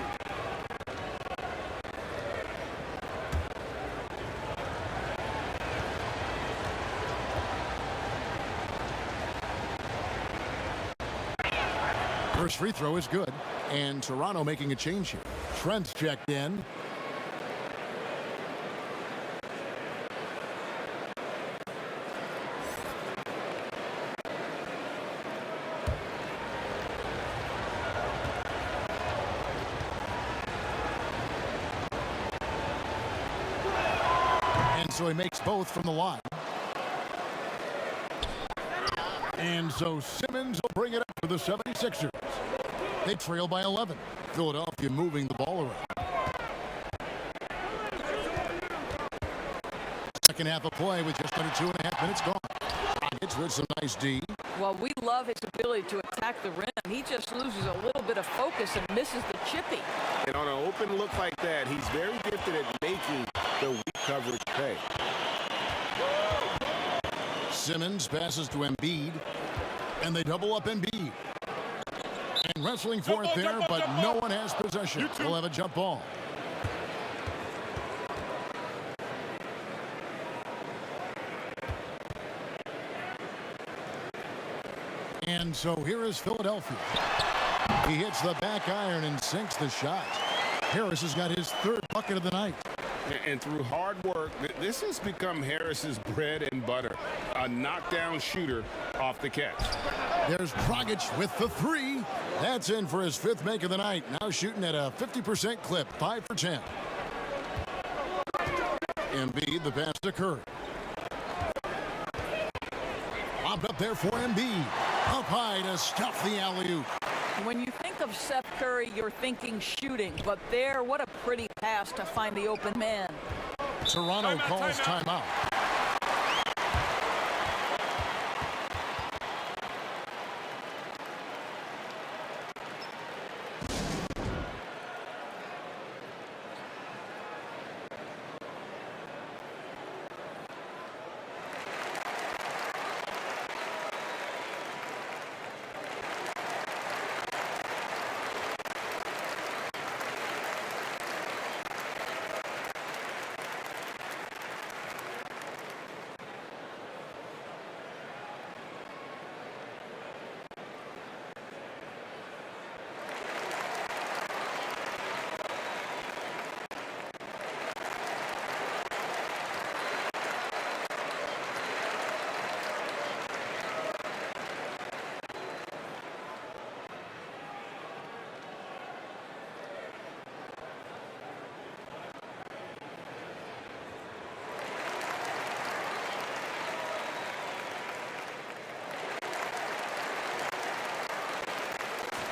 First free throw is good. And Toronto making a change here. Trent's checked in. And so he makes both from the line. And so Simmons will bring it up for the 76ers. They trail by 11. Philadelphia moving the ball around. Second half of play with just under 2.5 minutes gone. It's with some nice D. Well, we love his ability to attack the rim. He just loses a little bit of focus and misses the chippy. And on an open look like that, he's very gifted at making the weak coverage pay. Simmons passes to Embiid, and they double up Embiid. And wrestling for it there, but no one has possession. We'll have a jump ball. And so here is Philadelphia. He hits the back iron and sinks the shot. Harris has got his 3rd bucket of the night. And through hard work, this has become Harris's bread and butter. A knockdown shooter off the catch. There's Dragic with the 3. That's in for his 5th make of the night. Now shooting at a 50% clip, 5 for 10. Embiid, the pass to Curry. Lobbed up there for Embiid. Up high to stuff the alley-oop. When you think of Seth Curry, you're thinking shooting. But there, what a pretty pass to find the open man. Toronto calls timeout.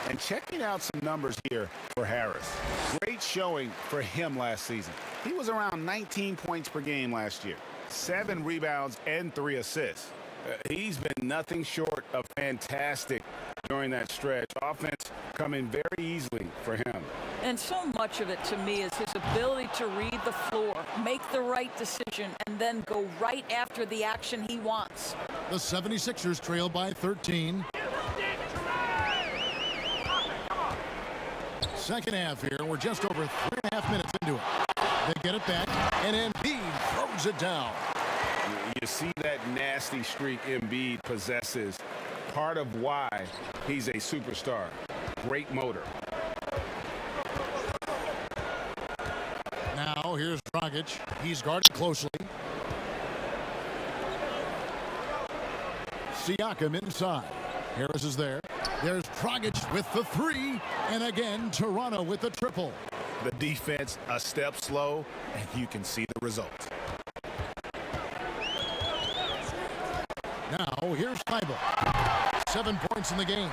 And checking out some numbers here for Harris. Great showing for him last season. He was around 19 points per game last year. 7 rebounds and 3 assists. He's been nothing short of fantastic during that stretch. Offense coming very easily for him. And so much of it to me is his ability to read the floor, make the right decision, and then go right after the action he wants. The 76ers trail by 13. Second half here. We're just over 3.5 minutes into it. They get it back, and Embiid throws it down. You see that nasty streak Embiid possesses. Part of why he's a superstar. Great motor. Now Now here's Dragic. He's guarded closely. Siakam inside. Harris is there. There's Dragic with the three. And again, Toronto with the triple. The defense a step slow, and you can see the result. Now here's Thibault. 7 points in the game.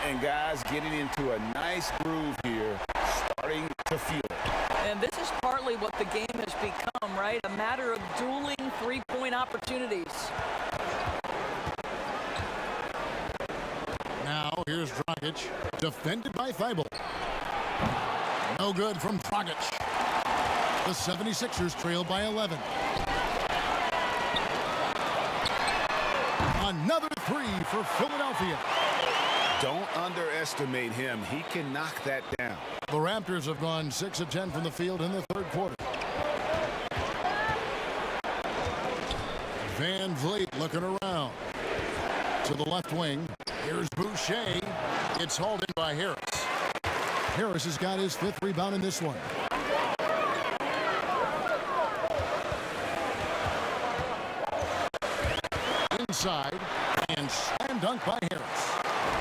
And guys getting into a nice groove here, starting to feel it. And this is partly what the game has become, right? A matter of dueling three-point opportunities. Now here's Dragic, defended by Thibault. No good from Dragic. The 76ers trail by 11. Another three for Philadelphia. Don't underestimate him. He can knock that down. The Raptors have gone 6 of 10 from the field in the third quarter. Van Vliet looking around. To the left wing. Here's Boucher. It's hauled in by Harris. Harris has got his 5th rebound in this one. Inside and slam dunk by Harris.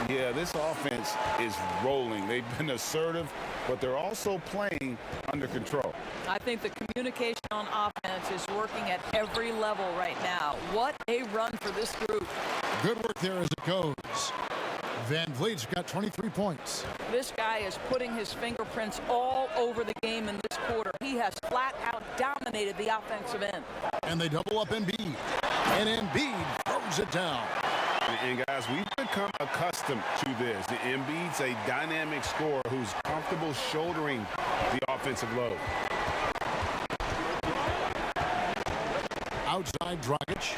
Yeah, this offense is rolling. They've been assertive, but they're also playing under control. I think the communication on offense is working at every level right now. What a run for this group. Good work there as it goes. Van Vliet's got 23 points. This guy is putting his fingerprints all over the game in this quarter. He has flat out dominated the offensive end. And they double up Embiid. And Embiid throws it down. And guys, we've become accustomed to this. The Embiid's a dynamic scorer who's comfortable shouldering the offensive load. Outside Dragic.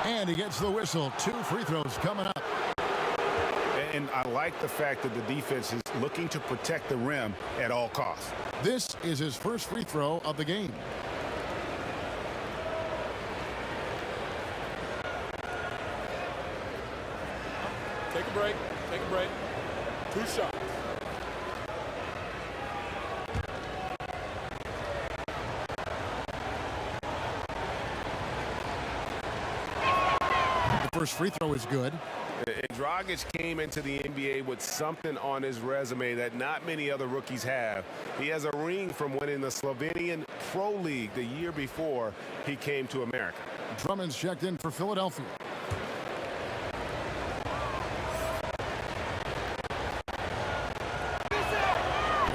And he gets the whistle. 2 free throws coming up. And I like the fact that the defense is looking to protect the rim at all costs. This is his first free throw of the game. Take a break. Take a break. 2 shots. The first free throw is good. And Dragic came into the NBA with something on his resume that not many other rookies have. He has a ring from winning the Slovenian Pro League the year before he came to America. Drummond's checked in for Philadelphia.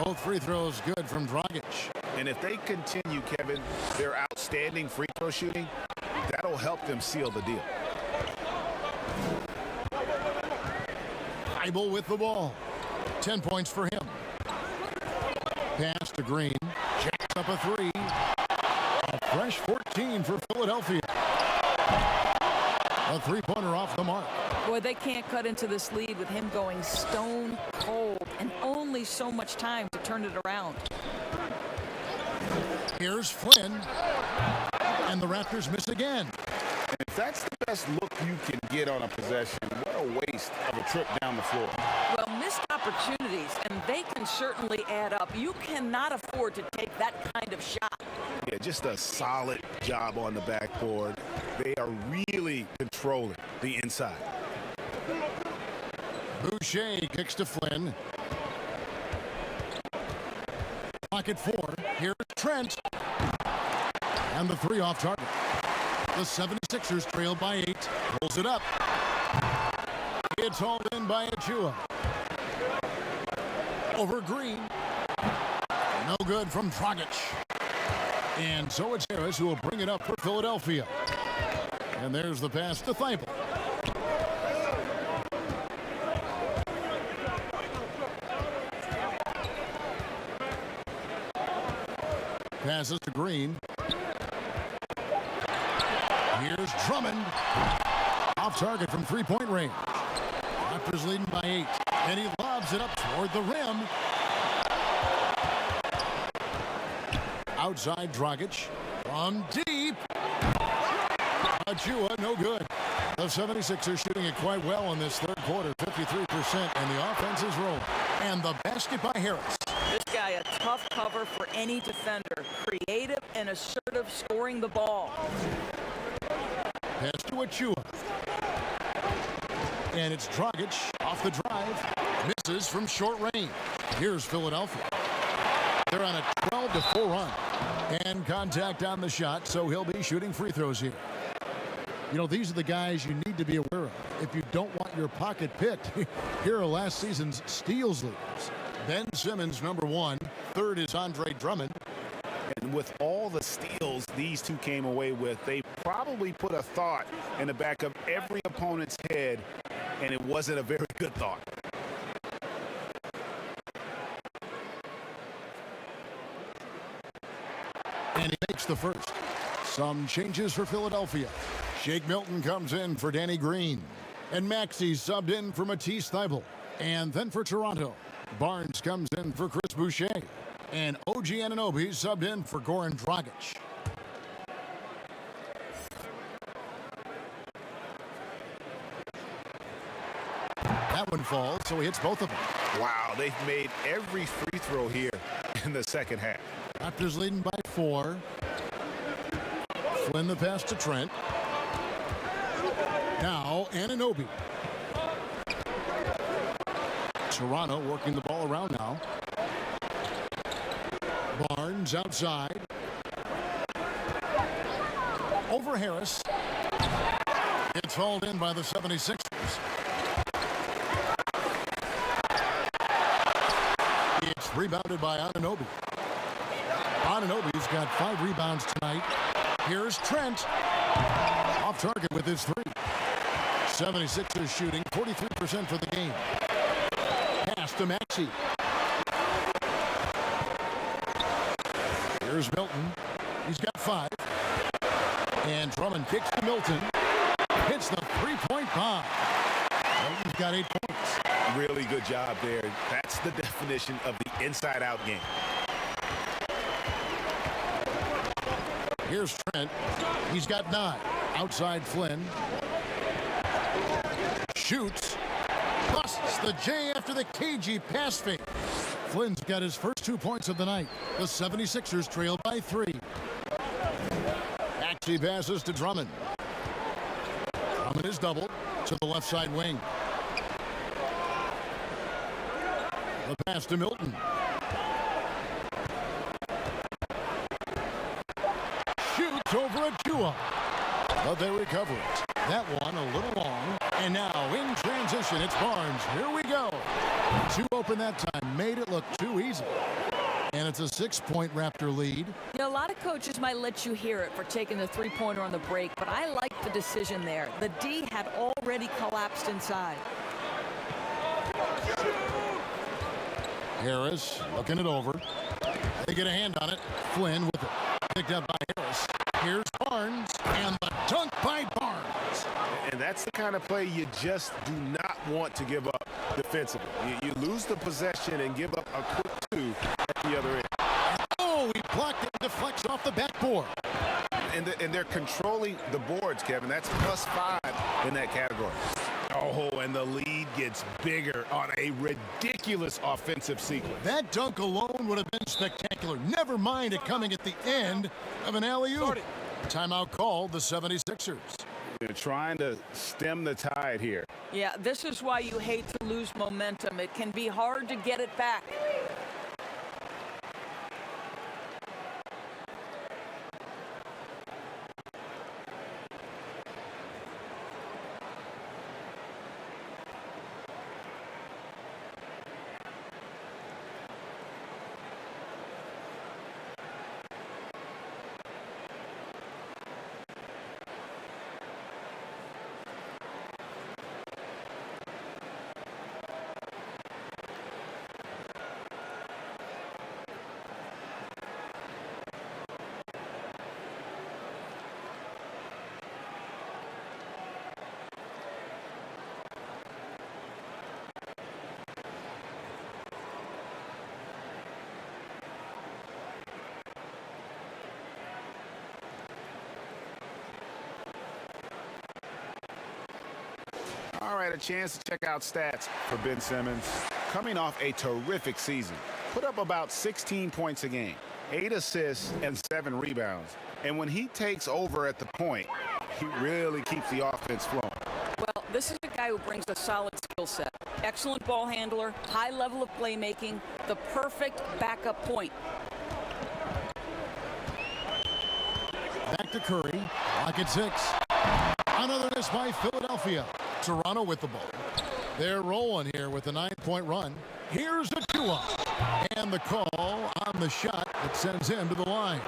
Both free throws good from Dragic. And if they continue, Kevin, their outstanding free throw shooting, that'll help them seal the deal. Thibault with the ball. 10 points for him. Pass to Green. Jacks up a 3. A fresh 14 for Philadelphia. A 3-pointer off the mark. Boy, they can't cut into this lead with him going stone cold and only so much time to turn it around. Here's Flynn. And the Raptors miss again. And if that's the best look you can get on a possession, what a waste of a trip down the floor. Well, missed opportunities, and they can certainly add up. You cannot afford to take that kind of shot. Yeah, just a solid job on the backboard. They are really controlling the inside. Boucher kicks to Flynn. Pocket 4. Here's Trent. And the 3 off target. The 76ers trail by 8. Pulls it up. It's hauled in by Achua. Over Green. No good from Dragic. And so it's Harris who will bring it up for Philadelphia. And there's the pass to Thibault. Passes to Green. Here's Drummond. Off target from 3-point range. Raptors leading by 8. And he lobs it up toward the rim. Outside Dragic. From deep. Achua, no good. The 76ers shooting it quite well in this third quarter. 53%. And the offense is rolling. And the basket by Harris. This guy a tough cover for any defender. Creative and assertive scoring the ball. Pass to Achua. And it's Dragic off the drive. Misses from short range. Here's Philadelphia. They're on a 12-4 run. And contact on the shot, so he'll be shooting free throws here. You know, these are the guys you need to be aware of if you don't want your pocket picked. Here are last season's steals leaders. Ben Simmons, number 1. Third is Andre Drummond. And with all the steals these two came away with, they probably put a thought in the back of every opponent's head, and it wasn't a very good thought. And he makes the first. Some changes for Philadelphia. Shake Milton comes in for Danny Green. And Maxey subbed in for Matisse Thybulle. And then for Toronto, Barnes comes in for Chris Boucher. And OG Anunoby subbed in for Goran Dragic. That one falls, so he hits both of them. Wow, they've made every free throw here in the second half. Raptors leading by 4. Flynn the pass to Trent. Now Anunoby. Toronto working the ball around now. Barnes outside. Over Harris. It's hauled in by the 76ers. It's rebounded by Anunoby. Anunoby's got 5 rebounds tonight. Here's Trent. Off target with his 3. 76ers shooting 43% for the game. Pass to Maxey. Here's Milton. He's got 5. And Drummond kicks to Milton. Hits the 3-point bomb. Milton's got 8 points. Really good job there. That's the definition of the inside-out game. Here's Trent. He's got 9. Outside Flynn. Shoots. Busts the J after the cagey pass fake. Flynn's got his first 2 points of the night. The 76ers trail by 3. Maxey passes to Drummond. Drummond is doubled to the left side wing. The pass to Milton. Shoots over Achua. But they recover it. That one a little long. And now in transition, it's Barnes. Here we go. 2 open that time. Made it look too easy. And it's a 6-point Raptor lead. You know, a lot of coaches might let you hear it for taking the 3-pointer on the break, but I like the decision there. The D had already collapsed inside. Harris looking it over. They get a hand on it. Flynn with it. Picked up by Harris. Here's Barnes. And the dunk by Barnes. And that's the kind of play you just do not want to give up defensively. You lose the possession and give up a quick 2 at the other end. Oh, he blocked it. Deflects off the backboard. And they're controlling the boards, Kevin. That's +5 in that category. Oh, and the lead gets bigger on a ridiculous offensive sequence. That dunk alone would have been spectacular. Never mind it coming at the end of an alley-oop. Timeout called the 76ers. They're trying to stem the tide here. Yeah, this is why you hate to lose momentum. It can be hard to get it back. All right, a chance to check out stats for Ben Simmons. Coming off a terrific season, put up about 16 points a game, 8 assists, and 7 rebounds. And when he takes over at the point, he really keeps the offense flowing. Well, this is a guy who brings a solid skill set. Excellent ball handler, high level of playmaking, the perfect backup point. Back to Curry. Lock at 6. Another miss by Philadelphia. Toronto with the ball. They're rolling here with a 9-point run. Here's Achua. And the call on the shot that sends him to the line.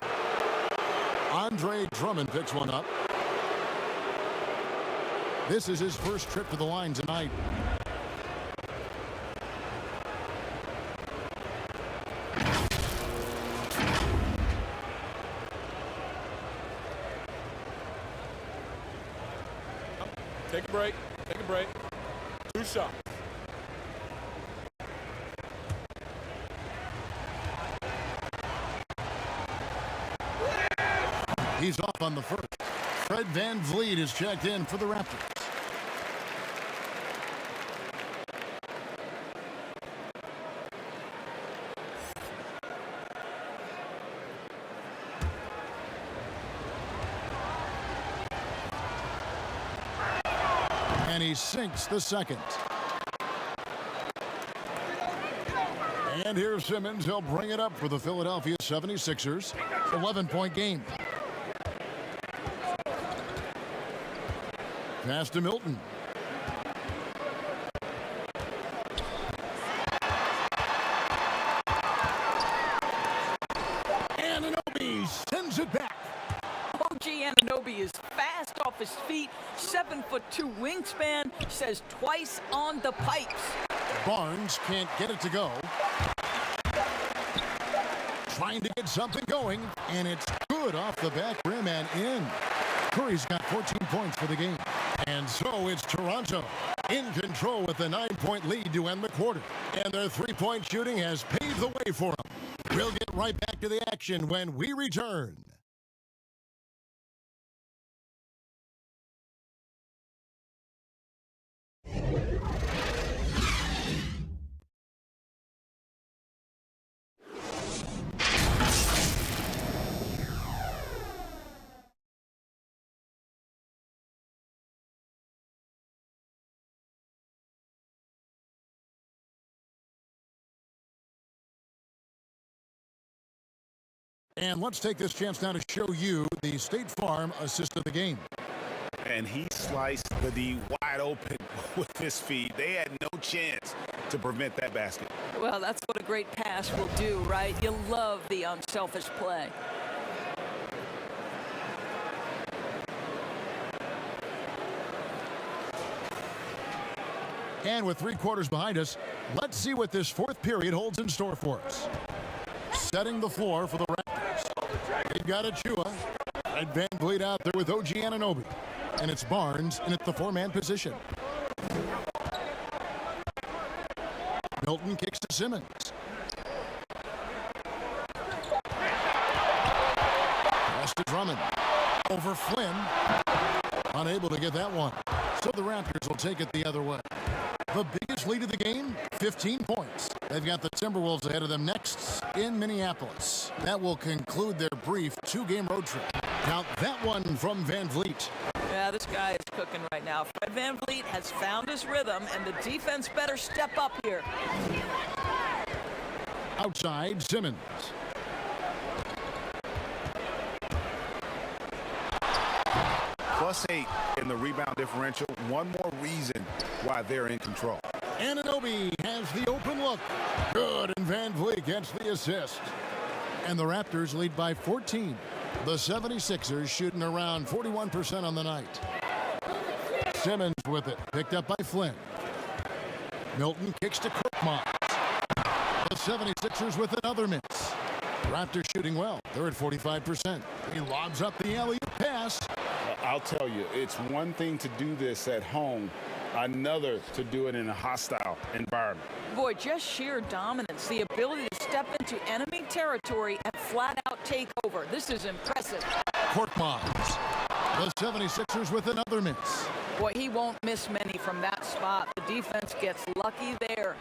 Andre Drummond picks one up. This is his first trip to the line tonight. Take a break. Take a break. 2 shots. He's off on the first. Fred VanVleet is checked in for the Raptors. And he sinks the second. And here's Simmons. He'll bring it up for the Philadelphia 76ers. 11-point game. Pass to Milton. Anunoby sends it back. OG Anunoby is fast off his feet, 7'2" wingspan, says twice on the pipes. Barnes can't get it to go. Trying to get something going, and it's good off the back rim and in. Curry's got 14 points for the game. And so it's Toronto in control with a 9-point lead to end the quarter. And their three-point shooting has paved the way for them. We'll get right back to the action when we return. And let's take this chance now to show you the State Farm assist of the game. And he sliced the D wide open with his feet. They had no chance to prevent that basket. Well, that's what a great pass will do, right? You love the unselfish play. And with 3 quarters behind us, let's see what this fourth period holds in store for us. Setting the floor for the Raptors. They've got Achua and VanVleet out there with OG Anunoby. And it's Barnes in at the 4-man position. Milton kicks to Simmons. Pass to Drummond. Over Flynn. Unable to get that one. So the Raptors will take it the other way. The biggest lead of the game, 15 points. They've got the Timberwolves ahead of them next in Minneapolis. That will conclude their brief 2-game road trip. Count that one from VanVleet. Yeah, this guy is cooking right now. Fred VanVleet has found his rhythm, and the defense better step up here. Outside, Simmons. +8 in the rebound differential. One more reason why they're in control. Anunoby has the open look. Good, and VanVleet gets the assist. And the Raptors lead by 14. The 76ers shooting around 41% on the night. Simmons with it, picked up by Flynn. Milton kicks to Korkmaz. The 76ers with another miss. Raptors shooting well. They're at 45%. He lobs up the alley-oop pass. I'll tell you, it's one thing to do this at home, another to do it in a hostile environment. Boy, just sheer dominance, the ability to step into enemy territory and flat-out take over. This is impressive. Korkmaz. The 76ers with another miss. Boy, he won't miss many from that spot. The defense gets lucky there.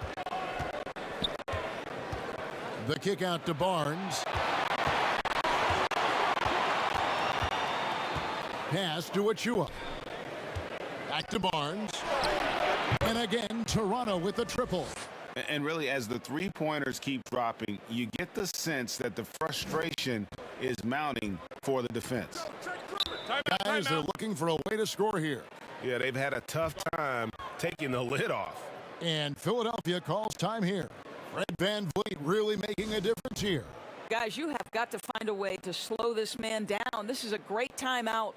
The kick out to Barnes. Pass to Achua. Back to Barnes. And again, Toronto with the triple. And really, as the three-pointers keep dropping, you get the sense that the frustration is mounting for the defense. Guys, they're looking for a way to score here. Yeah, they've had a tough time taking the lid off. And Philadelphia calls time here. Fred VanVleet really making a difference here. Guys, you have got to find a way to slow this man down. This is a great timeout.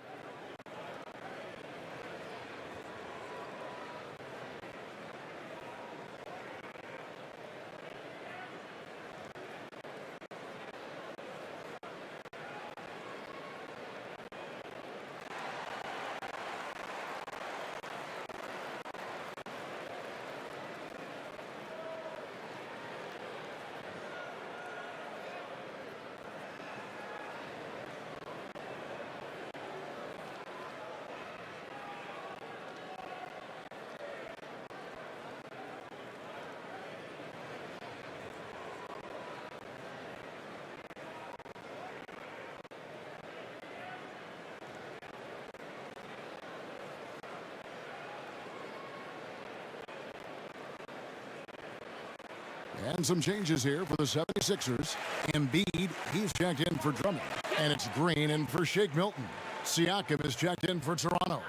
And some changes here for the 76ers. Embiid, he's checked in for Drummond. And it's Green in for Shake Milton. Siakam is checked in for Toronto.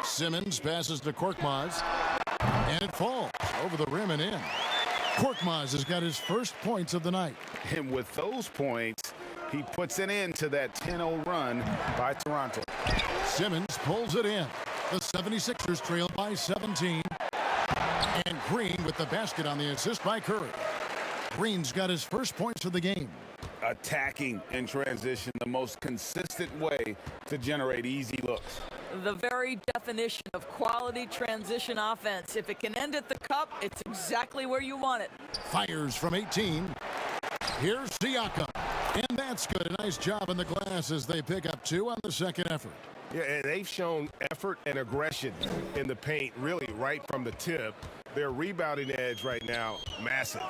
Simmons passes to Korkmaz. And it falls over the rim and in. Korkmaz has got his first points of the night. And with those points, he puts an end to that 10-0 run by Toronto. Simmons pulls it in. The 76ers trail by 17. And Green with the basket on the assist by Curry. Green's got his first points of the game. Attacking in transition, the most consistent way to generate easy looks. The very definition of quality transition offense. If it can end at the cup, it's exactly where you want it. Fires from 18. Here's Siakam. And that's good. A nice job in the glass as they pick up 2 on the second effort. Yeah, and they've shown effort and aggression in the paint, really right from the tip. Their rebounding edge right now, massive.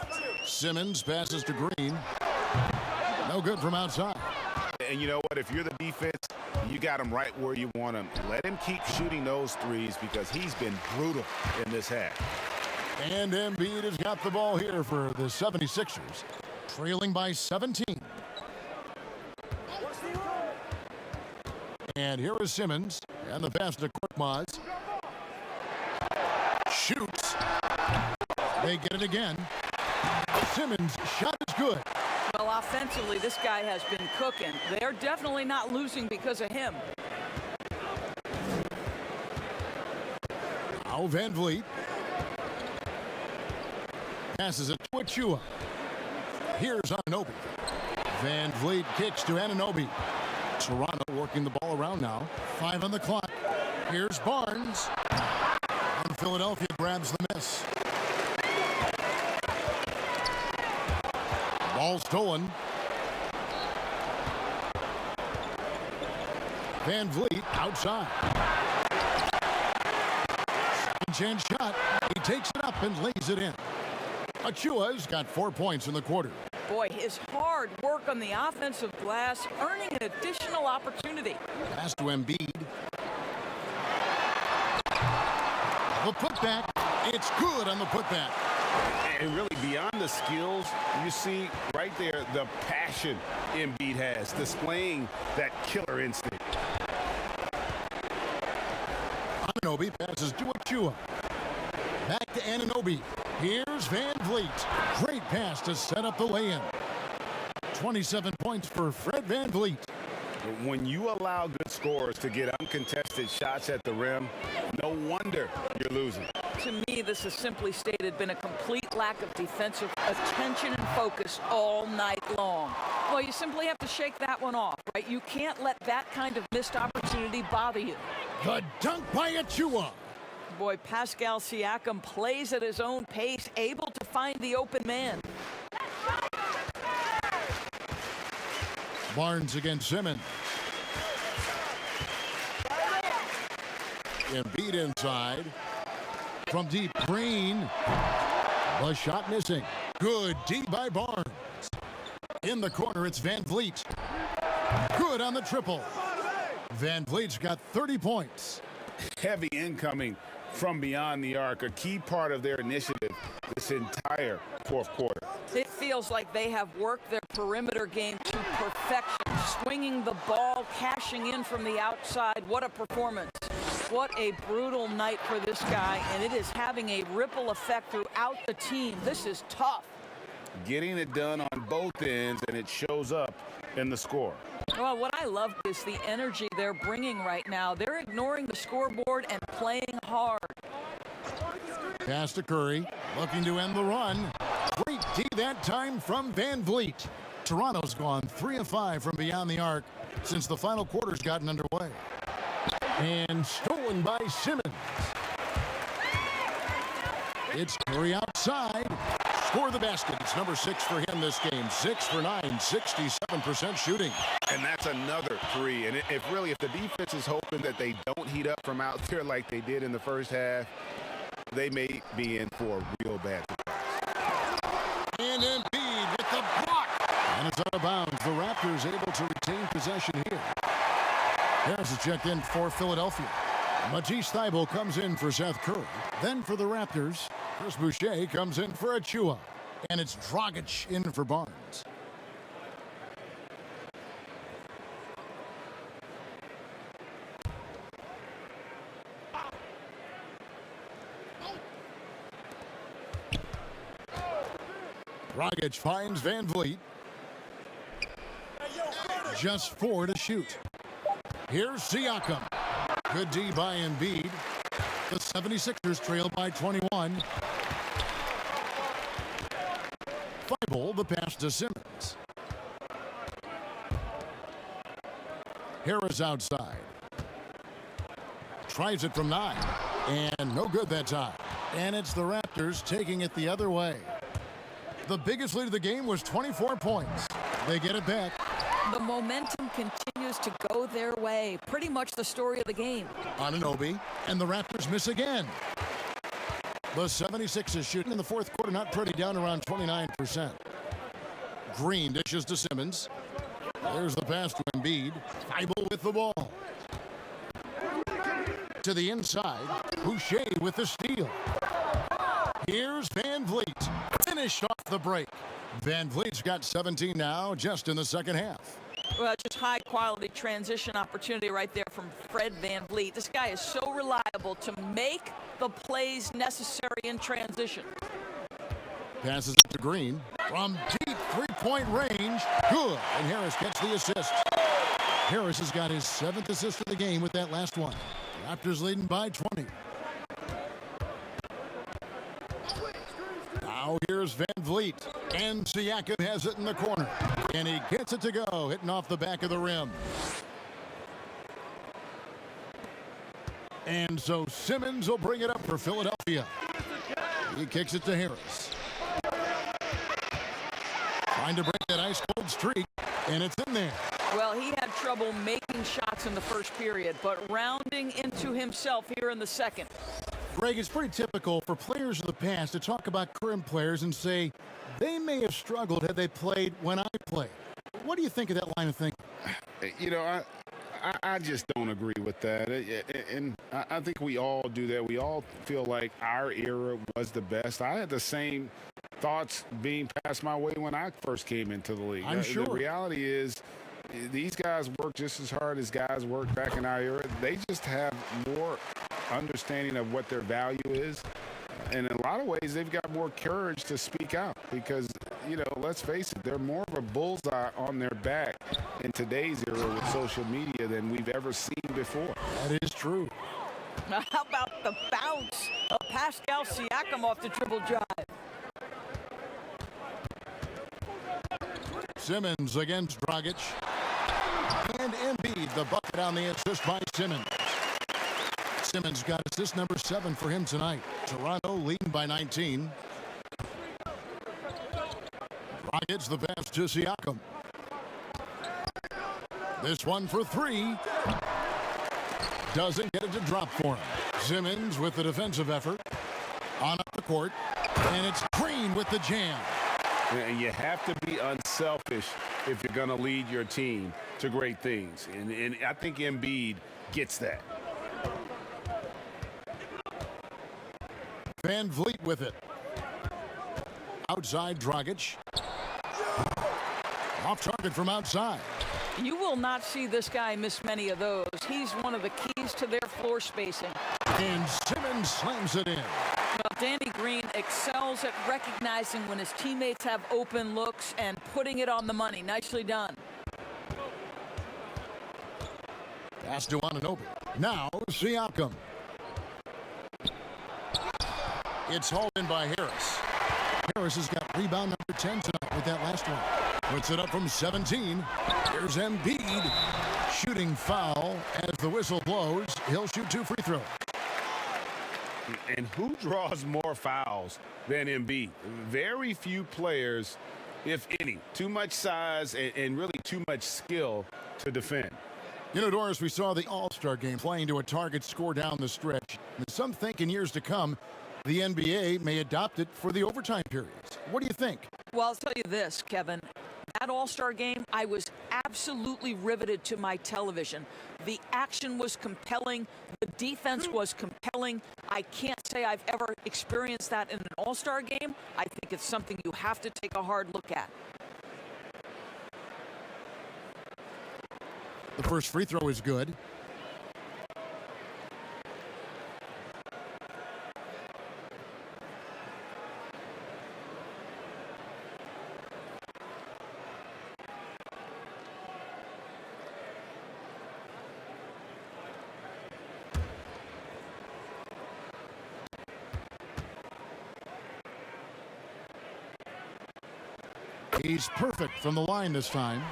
Simmons passes to Green. No good from outside. And you know what? If you're the defense, you got him right where you want him. Let him keep shooting those threes because he's been brutal in this half. And Embiid has got the ball here for the 76ers, trailing by 17. And here is Simmons, and the pass to Korkmaz. Shoots. They get it again. Simmons' shot is good. Well, offensively, this guy has been cooking. They're definitely not losing because of him. Now VanVleet passes it to Achua. Here's Anunoby. VanVleet kicks to Anunoby. Toronto working the ball around now. 5 on the clock. Here's Barnes. And Philadelphia grabs the miss. Ball stolen. VanVleet outside. Second chance shot. He takes it up and lays it in. Achua's got 4 points in the quarter. Boy, his hard work on the offensive glass earning an additional opportunity. Pass to Embiid. The putback. It's good on the putback. And really, beyond the skills, you see right there the passion Embiid has, displaying that killer instinct. Anunoby passes to Achua. Back to Anunoby. Here's VanVleet. Great pass to set up the lay-in. 27 points for Fred VanVleet. When you allow good scorers to get uncontested shots at the rim, no wonder you're losing. To me, this has simply stated been a complete lack of defensive attention and focus all night long. Well, you simply have to shake that one off, right? You can't let that kind of missed opportunity bother you. The dunk by Achua. Boy, Pascal Siakam plays at his own pace, able to find the open man. Barnes against Simmons. Embiid inside. From deep, Green. The shot missing. Good D by Barnes. In the corner, it's Van Vliet. Good on the triple. Van Vliet's got 30 points. Heavy incoming from beyond the arc, a key part of their initiative this entire fourth quarter. It feels like they have worked their perimeter game to perfection, swinging the ball, cashing in from the outside. What a performance. What a brutal night for this guy, and it is having a ripple effect throughout the team. This is tough. Getting it done on both ends, and it shows up in the score. Well, what I love is the energy they're bringing right now. They're ignoring the scoreboard and playing hard. Pass to Curry, looking to end the run. Great D that time from Van Vliet. Toronto's gone 3 of 5 from beyond the arc since the final quarter's gotten underway. And stolen by Simmons. It's Curry outside. Score the basket. It's number 6 for him this game. 6 for 9, 67% shooting. And that's another 3. And if the defense is hoping that they don't heat up from out there like they did in the first half, they may be in for a real bad surprise. And Embiid with the block. And it's out of bounds. The Raptors able to retain possession here. Harris is checked in for Philadelphia. Matisse Thybulle comes in for Seth Curry. Then for the Raptors, Chris Boucher comes in for Achua. And it's Dragic in for Barnes. Dragic finds Van Vliet. Just 4 to shoot. Here's Siakam. Good D by Embiid. The 76ers trail by 21. Thybulle, the pass to Simmons. Harris outside. Tries it from 9. And no good that time. And it's the Raptors taking it the other way. The biggest lead of the game was 24 points. They get it back. The momentum continues to go their way. Pretty much the story of the game. Anunoby, and the Raptors miss again. The 76ers shooting in the fourth quarter, not pretty, down around 29%. Green dishes to Simmons. There's the pass to Embiid. Thybulle with the ball. To the inside, Boucher with the steal. Here's Van Vliet. Finished off the break. Van Vliet's got 17 now, just in the second half. Well, just high-quality transition opportunity right there from Fred Van Vliet. This guy is so reliable to make the plays necessary in transition. Passes it to Green. From deep three-point range. Good. And Harris gets the assist. Harris has got his 7th assist of the game with that last one. Raptors leading by 20. Now here's Van Vliet. And Siakam has it in the corner. And he gets it to go, hitting off the back of the rim. And so Simmons will bring it up for Philadelphia. He kicks it to Harris. Trying to break that ice-cold streak, and it's in there. Well, he had trouble making shots in the first period, but rounding into himself here in the second. Greg, it's pretty typical for players of the past to talk about current players and say they may have struggled had they played when I played. What do you think of that line of thinking? You know, I just don't agree with that. And I think we all do that. We all feel like our era was the best. I had the same thoughts being passed my way when I first came into the league. I'm sure. The reality is these guys work just as hard as guys worked back in our era. They just have more understanding of what their value is. And in a lot of ways, they've got more courage to speak out because, you know, let's face it, they're more of a bullseye on their back in today's era with social media than we've ever seen before. That is true. Now, how about the bounce of Pascal Siakam off the dribble drive? Simmons against Dragic. And Embiid, the bucket on the assist by Simmons. Simmons got assist number 7 for him tonight. Toronto leading by 19. Dragic the pass to Siakam. This one for 3. Doesn't get it to drop for him. Simmons with the defensive effort. On up the court. And it's Green with the jam. And you have to be unselfish if you're going to lead your team to great things. And I think Embiid gets that. Van Vliet with it. Outside Dragic. Off target from outside. You will not see this guy miss many of those. He's one of the keys to their floor spacing. And Simmons slams it in. Well, Danny Green excels at recognizing when his teammates have open looks and putting it on the money. Nicely done. Pass to Anunoby. Now Siakam. It's hauled in by Harris. Harris has got rebound number 10 tonight with that last one. Puts it up from 17. Here's Embiid. Shooting foul as the whistle blows. He'll shoot 2 free throws. And who draws more fouls than Embiid? Very few players, if any. Too much size and really too much skill to defend. You know, Doris, we saw the All-Star game playing to a target score down the stretch. And some think in years to come, the NBA may adopt it for the overtime periods. What do you think? Well, I'll tell you this, Kevin. That All-Star game, I was absolutely riveted to my television. The action was compelling. The defense was compelling. I can't say I've ever experienced that in an All-Star game. I think it's something you have to take a hard look at. The first free throw is good. He's perfect from the line this time.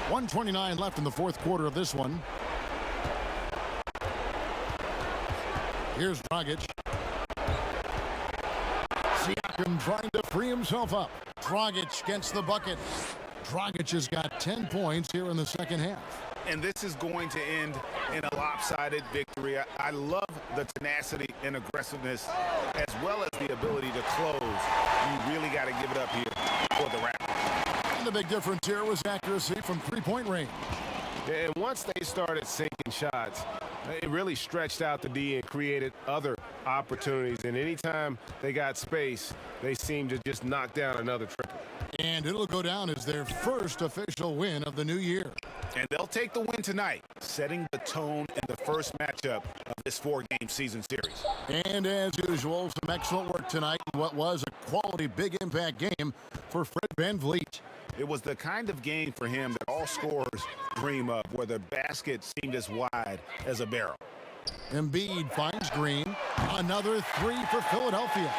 1:29 left in the fourth quarter of this one. Here's Dragic. Siakam trying to free himself up. Dragic gets the bucket. Dragic has got 10 points here in the second half. And this is going to end in a lopsided victory. I love the tenacity and aggressiveness as well as the ability to close. You really got to give it up here for the Raptors. And the big difference here was accuracy from three-point range. And once they started sinking shots, it really stretched out the D and created other opportunities. And anytime they got space, they seemed to just knock down another triple. And it'll go down as their first official win of the new year. And they'll take the win tonight, setting the tone in the first matchup of this 4-game season series. And as usual, some excellent work tonight in what was a quality big impact game for Fred VanVleet. It was the kind of game for him that all scorers dream of, where the basket seemed as wide as a barrel. Embiid finds Green. Another three for Philadelphia.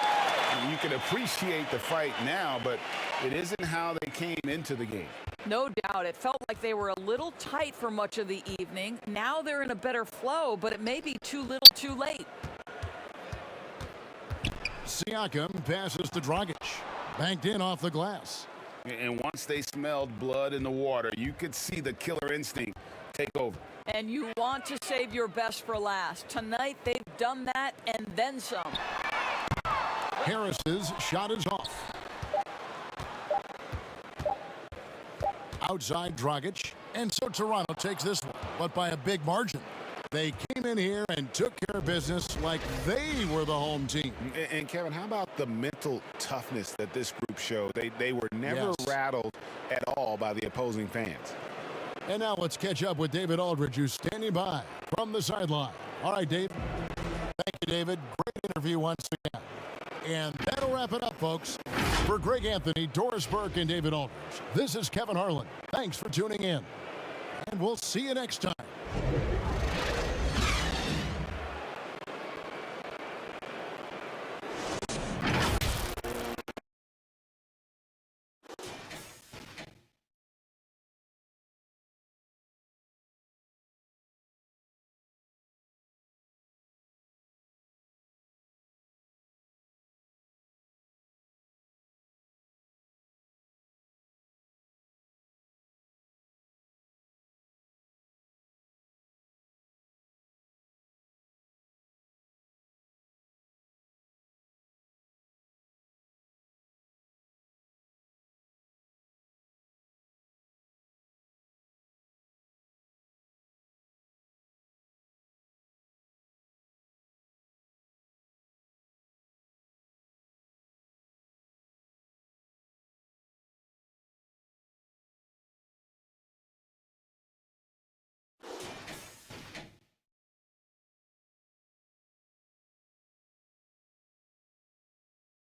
You can appreciate the fight now, but it isn't how they came into the game. No doubt. It felt like they were a little tight for much of the evening. Now they're in a better flow, but it may be too little too late. Siakam passes to Dragic. Banked in off the glass. And once they smelled blood in the water, you could see the killer instinct take over. And you want to save your best for last. Tonight they've done that and then some. Harris's shot is off. Outside Dragic. And so Toronto takes this one, but by a big margin. They came in here and took care of business like they were the home team. And Kevin, how about the mental toughness that this group showed? They were never rattled at all by the opposing fans. And now let's catch up with David Aldridge, who's standing by from the sideline. All right, Dave. Thank you, David. Great interview once again. And that'll wrap it up, folks. For Greg Anthony, Doris Burke, and David Aldridge, this is Kevin Harlan. Thanks for tuning in. And we'll see you next time.